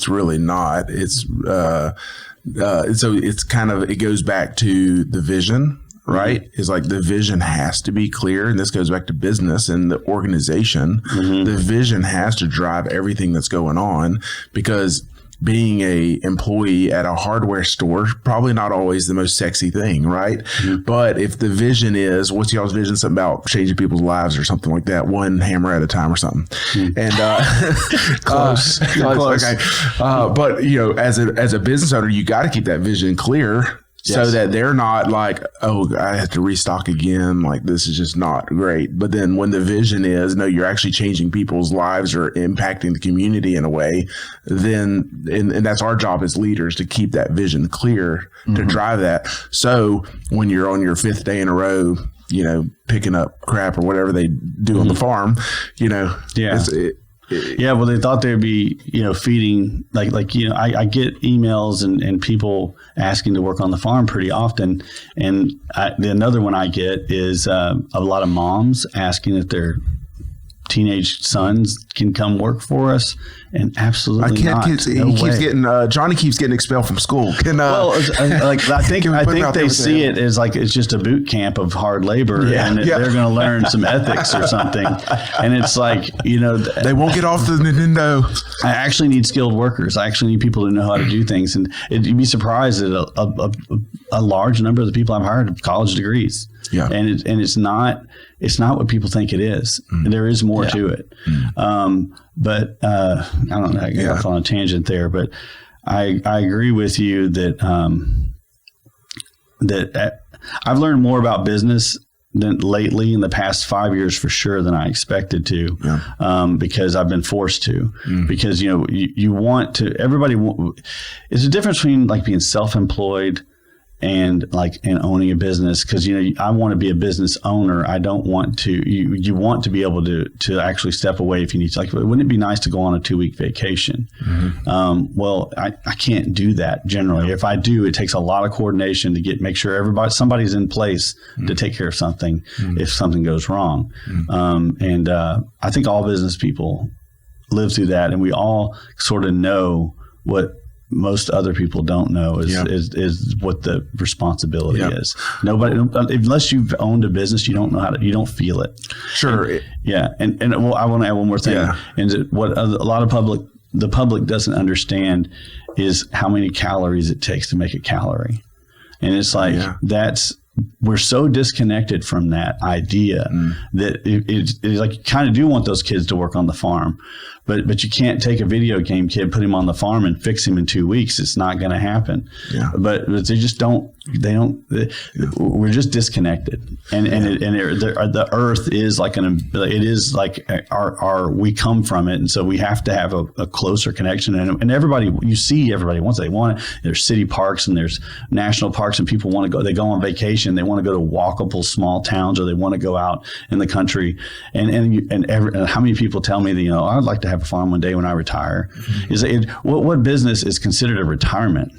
really not. So it's kind of, it goes back to the vision. Right? Is like the vision has to be clear. And this goes back to business and the organization. The vision has to drive everything that's going on, because being a employee at a hardware store, probably not always the most sexy thing, right? But if the vision is, what's y'all's vision? Something about changing people's lives or something like that, one hammer at a time or something. And close. Okay. But as a business owner, you got to keep that vision clear. Yes. So that they're not like, oh, I have to restock again. Like, this is just not great. But then when the vision is, no, you're actually changing people's lives or impacting the community in a way, then, and that's our job as leaders, to keep that vision clear, to drive that. So when you're on your 5th day in a row, picking up crap or whatever they do on the farm, yeah, well, they thought they'd be, feeding I get emails and people asking to work on the farm pretty often. And another one I get is a lot of moms asking if their teenage sons can come work for us, and absolutely not. Johnny keeps getting expelled from school. I think they see it as like it's just a boot camp of hard labor, and they're going to learn some ethics or something. And it's like, they won't get off the Nintendo. I actually need skilled workers. I actually need people to know how to do things, and you'd be surprised that a large number of the people I've hired have college degrees. Yeah, and it's not what people think it is. There is more to it. But I don't know. I got off on a tangent there, but I agree with you that I've learned more about business than lately in the past 5 years for sure than I expected to, because I've been forced to. Because you want to. It's a difference between like being self-employed and owning a business, because I want to be a business owner. I don't want to. You want to be able to actually step away if you need to. Like, wouldn't it be nice to go on a 2-week vacation? Well, I can't do that generally. If I do, it takes a lot of coordination to make sure somebody's in place to take care of something if something goes wrong. And I think all business people live through that, and we all sort of know what most other people don't know is what the responsibility is. Nobody, unless you've owned a business, you don't know you don't feel it. Sure. And I want to add one more thing. And what the public doesn't understand is how many calories it takes to make a calorie. And it's like, we're so disconnected from that idea that it's like, you kind of do want those kids to work on the farm, but you can't take a video game kid, put him on the farm and fix him in 2 weeks. It's not going to happen. But they just don't. We're just disconnected, and the earth is like we come from it, and so we have to have a closer connection. And everybody wants it. They want it. There's city parks and there's national parks, and people want to go. They go on vacation. They want to go to walkable small towns, or they want to go out in the country. And how many people tell me that I'd like to have a farm one day when I retire? What business is considered a retirement?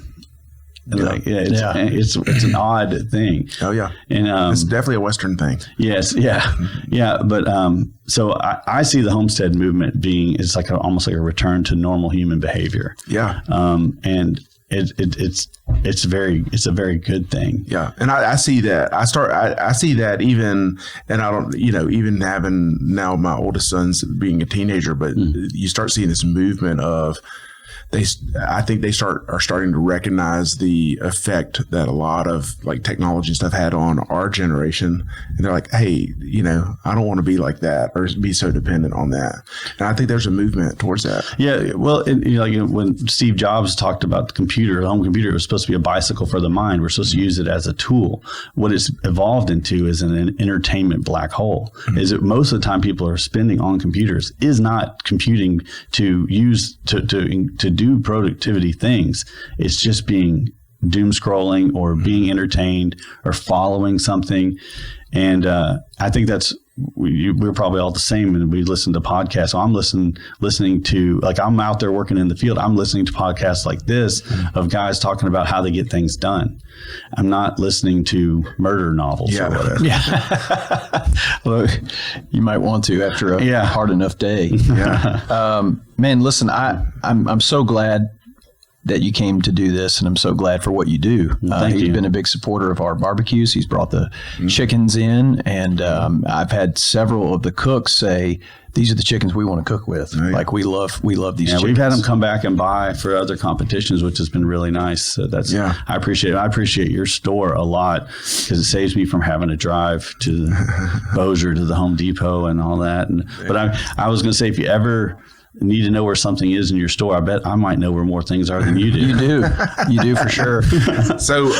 It's an odd thing. Oh yeah, and it's definitely a Western thing. Yes, but so I see the homestead movement being almost like a return to normal human behavior. Yeah, and it's a very good thing. Yeah. And I see that. I see that even, and I don't, even having now my oldest son's being a teenager, but you start seeing this movement of, I think they are starting to recognize the effect that a lot of like technology and stuff had on our generation. And they're like, hey, I don't want to be like that or be so dependent on that. And I think there's a movement towards that. Yeah. Well, when Steve Jobs talked about the home computer, it was supposed to be a bicycle for the mind. We're supposed to use it as a tool. What it's evolved into is an entertainment black hole. Is that most of the time people are spending on computers is not computing to use to do productivity things. It's just being doom scrolling or being entertained or following something. And I think we're probably all the same. And we listen to podcasts. So I'm listening to, like, I'm out there working in the field. I'm listening to podcasts like this of guys talking about how they get things done. I'm not listening to murder novels or whatever. Yeah. Well, you might want to after a hard enough day. Yeah. Man, listen, I'm so glad that you came to do this, and I'm so glad for what you do. Thank you. He's been a big supporter of our barbecues. He's brought the chickens in, and I've had several of the cooks say, these are the chickens we want to cook with. Right. Like we love these chickens. We've had them come back and buy for other competitions, which has been really nice. So I appreciate it. I appreciate your store a lot because it saves me from having to drive to Bossier to the Home Depot and all that. But I was going to say, if you ever need to know where something is in your store, I bet I might know where more things are than you do. You do for sure. So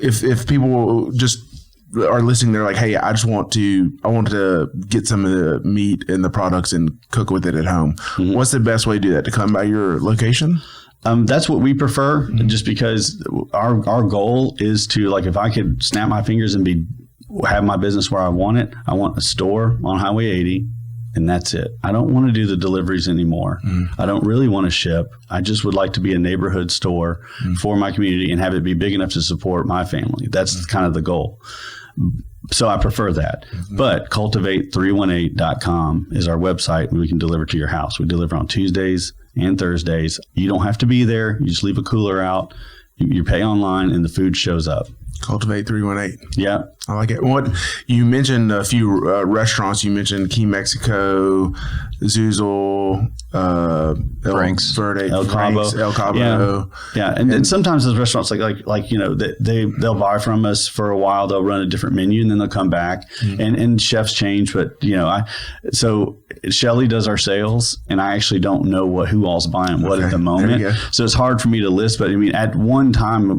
if people just are listening, they're like, hey, I want to get some of the meat and the products and cook with it at home. What's the best way to do that? To come by your location? That's what we prefer, just because our goal is to, like, if I could snap my fingers and have my business where I want it, I want a store on Highway 80. And that's it. I don't want to do the deliveries anymore. I don't really want to ship. I just would like to be a neighborhood store for my community and have it be big enough to support my family. That's kind of the goal. So I prefer that. But cultivate318.com is our website, and we can deliver to your house. We deliver on Tuesdays and Thursdays. You don't have to be there. You just leave a cooler out. You pay online, and the food shows up. Cultivate 318. Yeah. I like it. What you mentioned a few restaurants. You mentioned Key Mexico, Zuzel, Frank's, Verde, El Cabo. Yeah. And sometimes those restaurants they'll buy from us for a while. They'll run a different menu and then they'll come back and chefs change. But so Shelly does our sales, and I actually don't know who all's buying what at the moment. So it's hard for me to list. But I mean, at one time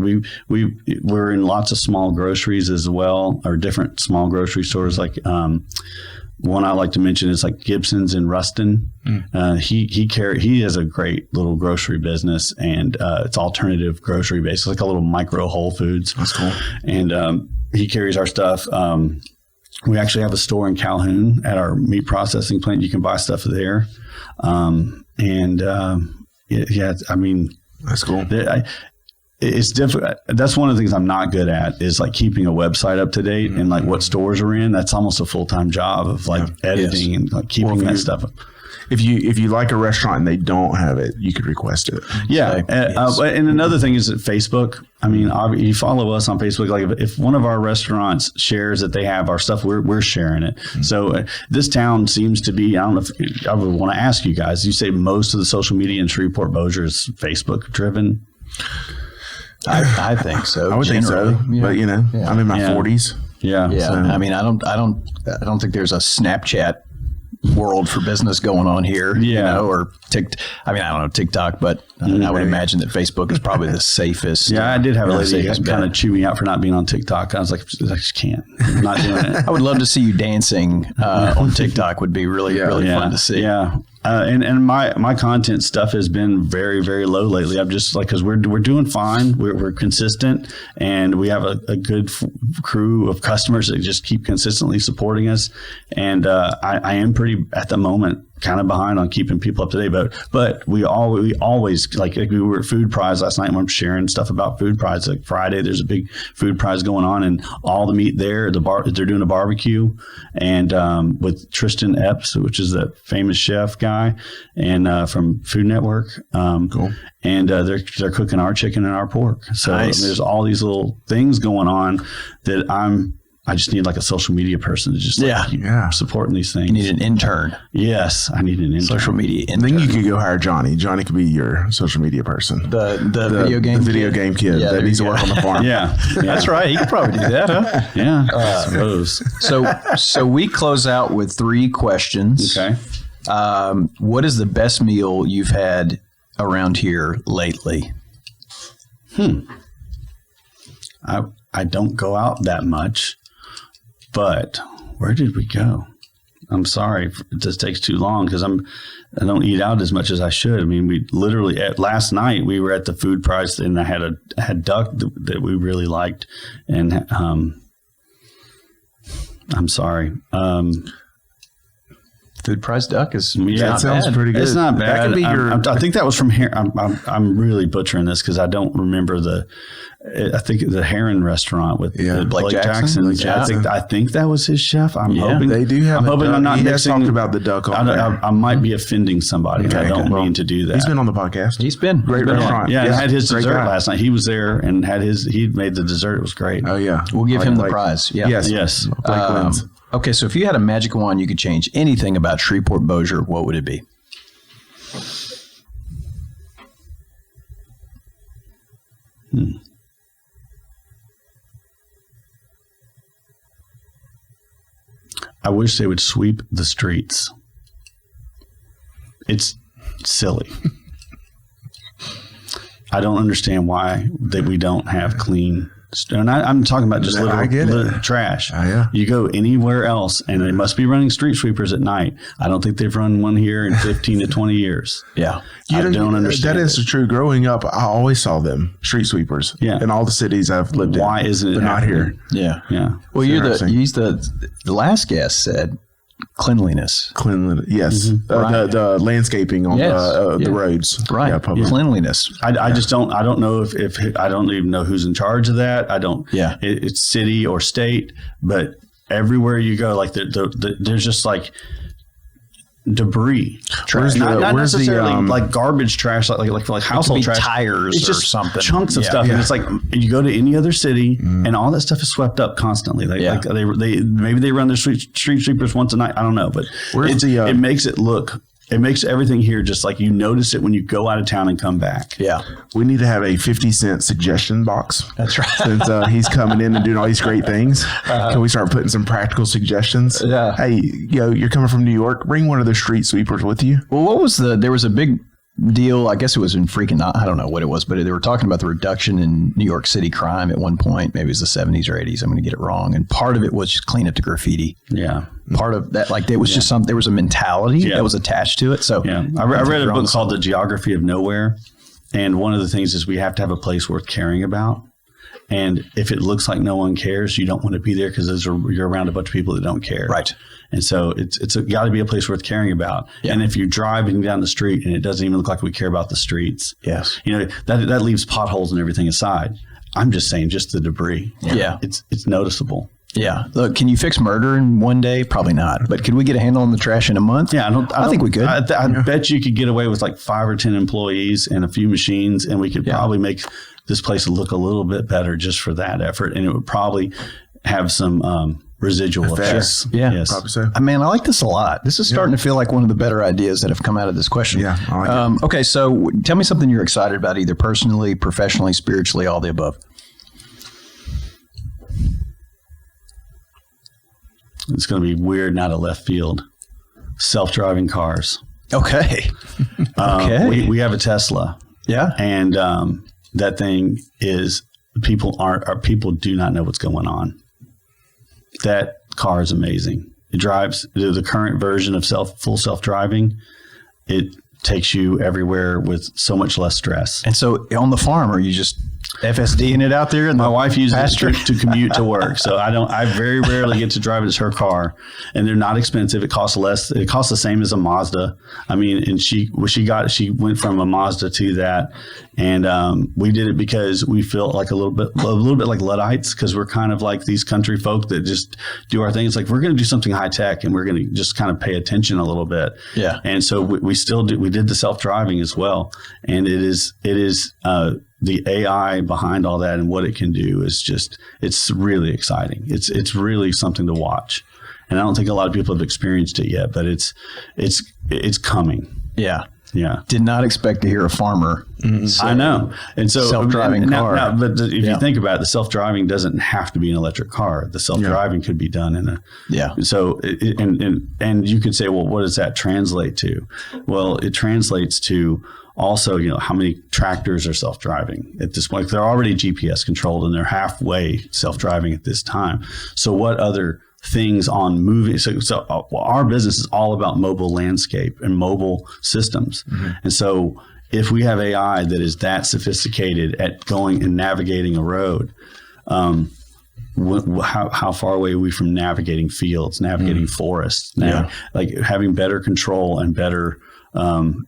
we're in lots of small groceries as well, or different small grocery stores. Like one I like to mention is like Gibson's in Ruston. He has a great little grocery business, and it's alternative grocery based. It's like a little micro Whole Foods. That's cool. And he carries our stuff. We actually have a store in Calhoun at our meat processing plant. You can buy stuff there. I mean, that's cool. It's difficult. That's one of the things I'm not good at, is like keeping a website up to date and like what stores are in. That's almost a full-time job of like editing and like keeping that stuff up. If you like a restaurant and they don't have it, you could request it. Yeah. And another thing is that Facebook. I mean, you follow us on Facebook. Like if one of our restaurants shares that they have our stuff, we're sharing it. So this town seems to be, I don't know if I would want to ask you guys, you say most of the social media in Shreveport-Bossier is Facebook driven? I think so. I would think so, but I'm in my 40s. Yeah. So. I mean, I don't think there's a Snapchat world for business going on here, or TikTok. I mean, I don't know TikTok, but I would imagine that Facebook is probably the safest. Yeah, I did have a lady kind of chew me out for not being on TikTok. I was like, I just can't. I'm not doing it. I would love to see you dancing on TikTok. Would be really fun to see. Yeah. And my content stuff has been very, very low lately. I'm just like, because we're doing fine. We're consistent, and we have a good crew of customers that just keep consistently supporting us. And I am pretty, at the moment, kind of behind on keeping people up to date. But we always like we were at Food Prize last night and I'm sharing stuff about Food Prize. Like Friday, there's a big Food Prize going on, and all the meat there, they're doing a barbecue, and with Tristan Epps, which is the famous chef guy, and from Food Network. Cool. And they're cooking our chicken and our pork. So nice. There's all these little things going on that I just need like a social media person to just keep supporting these things. You need an intern. Yes, I need an intern. Social media intern. Then you could go hire Johnny. Johnny could be your social media person. The video game kid that needs to work on the farm. Yeah. That's right. He could probably do that, huh? Yeah, I suppose. So we close out with 3 questions. Okay. What is the best meal you've had around here lately? I don't go out that much, but where did we go? I'm sorry if this takes too long because I don't eat out as much as I should. I mean, we literally last night we were at the Food Prize and I had duck that we really liked, and I'm sorry. Food Prize duck is That sounds pretty good. It's not bad. That could be I think that was from Heron. I'm really butchering this because I don't remember I think the Heron restaurant with Blake Jackson. I think that was his chef. I'm hoping they do have. I'm hoping I'm not mixing. Talked about the duck. I might be offending somebody. Okay, I don't mean to do that. He's been on the podcast. He's been Great restaurant. Yeah, and had his dessert last night. He was there and he made the dessert. It was great. Oh yeah, we'll give him the prize. Yeah. Yes. Blake wins. Okay, so if you had a magic wand, you could change anything about Shreveport-Bossier, what would it be? I wish they would sweep the streets. It's silly. I don't understand why that we don't have clean. And I'm talking about just little trash. You go anywhere else, and they must be running street sweepers at night. I don't think they've run one here in 15 to 20 years. Yeah. I don't understand. That is true. Growing up, I always saw them, street sweepers. Yeah. In all the cities I've lived in. Why isn't it not here? Yeah. Yeah. Well, the last guest said cleanliness. Cleanliness, yes. Right. The landscaping on the roads. Right. Yeah, public. Cleanliness. I just don't. I don't know if I don't even know who's in charge of that. I don't. Yeah. It's city or state, but everywhere you go, like there's just like debris, trash. Not necessarily like garbage trash, like household trash, tires it's or just something, chunks of stuff. And it's like you go to any other city, and all that stuff is swept up constantly. They maybe they run their street sweepers once a night. I don't know, but it makes it look. It makes everything here just like you notice it when you go out of town and come back. Yeah. We need to have a 50-cent suggestion box. That's right. Since he's coming in and doing all these great things, can we start putting some practical suggestions? Yeah. Hey, you're coming from New York. Bring one of the street sweepers with you. Well, there was a big deal. I guess it was in I don't know what it was, but they were talking about the reduction in New York City crime at one point. Maybe it was the 70s or 80s. I'm going to get it wrong. And part of it was just clean up the graffiti. Yeah. Part of that, like there was just there was a mentality that was attached to it. So I read a book called The Geography of Nowhere. And one of the things is we have to have a place worth caring about. And if it looks like no one cares, you don't want to be there because you're around a bunch of people that don't care. Right. And so it's got to be a place worth caring about. Yeah. And if you're driving down the street and it doesn't even look like we care about the streets, yes, that leaves potholes and everything aside. I'm just saying, just the debris. Yeah. It's noticeable. Yeah. Look, can you fix murder in one day? Probably not. But could we get a handle on the trash in a month? Yeah, I think we could. I bet you could get away with like 5 or 10 employees and a few machines, and we could probably make this place look a little bit better just for that effort. And it would probably have some residual effects. Sure. Yeah. Yes. Probably so. I like this a lot. This is starting to feel like one of the better ideas that have come out of this question. Yeah. I like it. Okay. So tell me something you're excited about, either personally, professionally, spiritually, all the above. It's going to be weird and out of left field. Self-driving cars. Okay. Okay. We have a Tesla. Yeah. And that thing is people do not know what's going on. That car is amazing. It drives the current version of full self-driving. It takes you everywhere with so much less stress. And so on the farm, are you just FSDing it out there? And my wife uses it to commute to work. So I very rarely get to drive it. It's her car, and they're not expensive. It costs less. It costs the same as a Mazda. I mean, and she went from a Mazda to that. And we did it because we felt like a little bit like Luddites, because we're kind of like these country folk that just do our thing. It's like, we're going to do something high tech, and we're going to just kind of pay attention a little bit. Yeah. And so we still do. We did the self-driving as well, and it is the AI behind all that and what it can do is just, it's really exciting. It's really something to watch. And I don't think a lot of people have experienced it yet, but it's coming. Yeah. Yeah. Did not expect to hear a farmer. I know. And so self-driving car. But if you think about it, the self-driving doesn't have to be an electric car. The self-driving could be done in a, So, and you could say, well, what does that translate to? Well, it translates to also, how many tractors are self-driving at this point? They're already GPS controlled and they're halfway self-driving at this time. So what other things on moving? So our business is all about mobile landscape and mobile systems. And so if we have AI that is that sophisticated at going and navigating a road, how far away are we from navigating fields, navigating forests, like having better control and better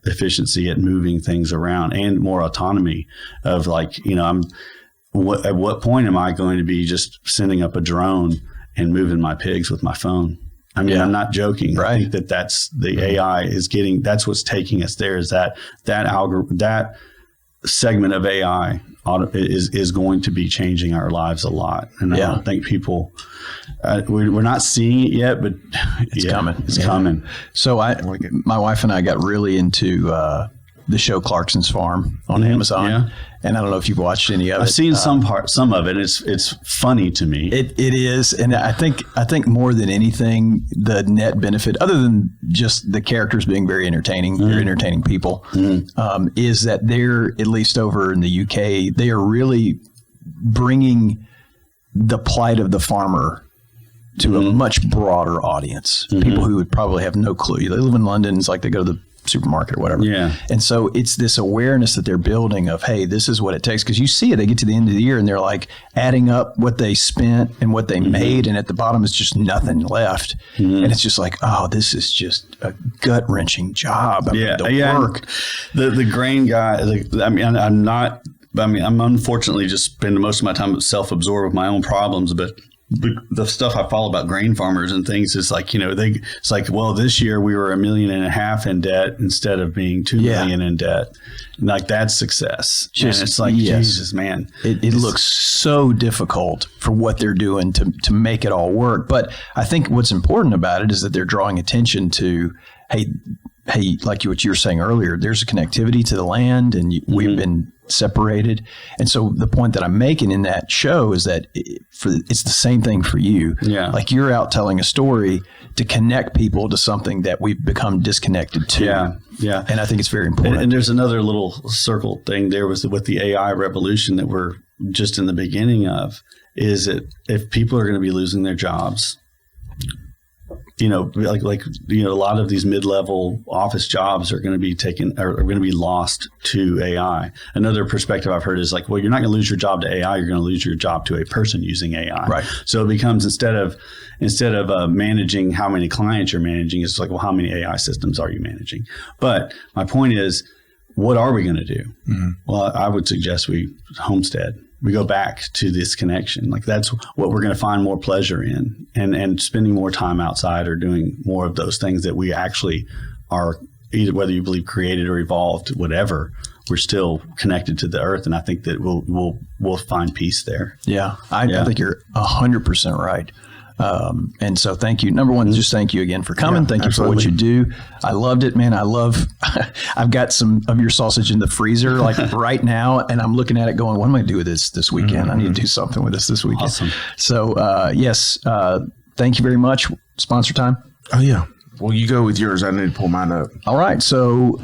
efficiency at moving things around and more autonomy of like, at what point am I going to be just sending up a drone and moving my pigs with my phone? I mean, I'm not joking. Right. I think that's the AI is getting, that's what's taking us there, is that segment of AI is going to be changing our lives a lot. And I don't think people, we're not seeing it yet, but it's coming. It's coming. So my wife and I got really into the show Clarkson's Farm on Amazon. Yeah. And I don't know if you've watched any of it. I've seen some of it. It's funny to me. It is. And I think more than anything, the net benefit, other than just the characters being very entertaining, very entertaining people, is that they're, at least over in the UK, they are really bringing the plight of the farmer to a much broader audience. People who would probably have no clue. They live in London. It's like they go to the supermarket or whatever. Yeah. And so it's this awareness that they're building of, hey, this is what it takes. Because you see it, they get to the end of the year and they're like adding up what they spent and what they made. And at the bottom is just nothing left. And it's just like, oh, this is just a gut wrenching job. Work. The grain guy, I'm unfortunately just spending most of my time self-absorbed with my own problems, but the stuff I follow about grain farmers and things is like, it's like, well, this year we were $1.5 million in debt instead of being $2 million in debt. And like, that's success. And it's like, Jesus, man, it looks so difficult for what they're doing to make it all work. But I think what's important about it is that they're drawing attention to, hey, like what you were saying earlier, there's a connectivity to the land and we've been separated. And so the point that I'm making in that show is that it's the same thing for you. Yeah. Like, you're out telling a story to connect people to something that we've become disconnected to. Yeah. Yeah. And I think it's very important. And there's another little circle thing there with the AI revolution that we're just in the beginning of, is that if people are going to be losing their jobs, a lot of these mid-level office jobs are going to be lost to AI. Another perspective I've heard is like, well, you're not going to lose your job to AI. You're going to lose your job to a person using AI. Right. So it becomes, instead of managing how many clients you're managing, it's like, well, how many AI systems are you managing? But my point is, what are we going to do? Well, I would suggest we homestead. We go back to this connection. Like, that's what we're going to find more pleasure in, and spending more time outside or doing more of those things that we actually are, either whether you believe created or evolved, whatever, we're still connected to the earth. And I think that we'll find peace there. Yeah. I think you're 100% right. And so thank you. Number one, just thank you again for coming. Thank you for what you do. I loved it, man. I've got some of your sausage in the freezer, like right now, and I'm looking at it going, what am I going to do with this weekend? I need to do something with this weekend. Awesome. So, yes, thank you very much. Sponsor time. Oh, yeah. Well, you go with yours. I need to pull mine up. All right. So,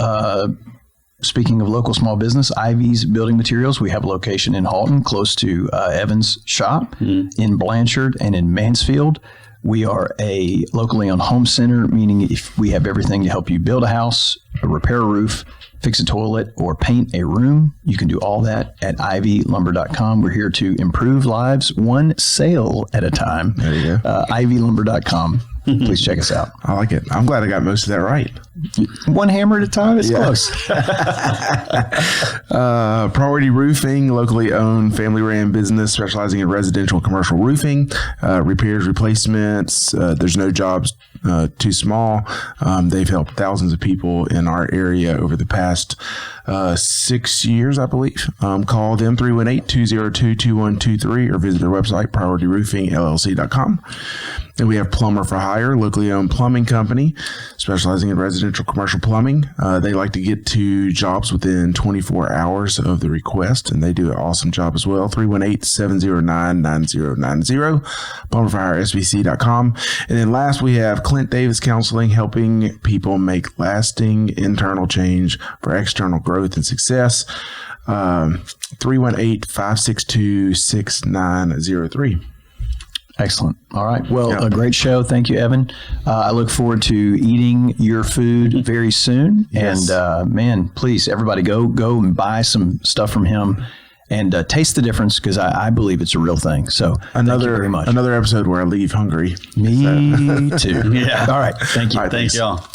speaking of local small business, Ivy's Building Materials. We have a location in Halton, close to Evan's shop, in Blanchard and in Mansfield. We are a locally owned home center, meaning if we have everything to help you build a house, repair a roof, fix a toilet, or paint a room, you can do all that at ivylumber.com. We're here to improve lives one sale at a time. There you go. Ivylumber.com. Please check us out. I like it. I'm glad I got most of that right. One hammer at a time is close. Priority Roofing, locally owned, family-ran business specializing in residential and commercial roofing, repairs, replacements. There's no jobs too small. They've helped thousands of people in our area over the past 6 years, I believe. Call them 318-202-2123 or visit their website, PriorityRoofingLLC.com. And we have Plumber for Hire, locally owned plumbing company specializing in residential commercial plumbing. They like to get to jobs within 24 hours of the request, and they do an awesome job as well. 318-709-9090, plumberforhiresbc.com. And then last, we have Clint Davis Counseling, helping people make lasting internal change for external growth and success. 318-562-6903. Excellent. All right. Well, a great show. Thank you, Evan. I look forward to eating your food very soon. Yes. And man, please, everybody go and buy some stuff from him and taste the difference, because I believe it's a real thing. So thank you very much. Another episode where I leave hungry. Me too. Yeah. All right. Thank you. All right, Thank y'all.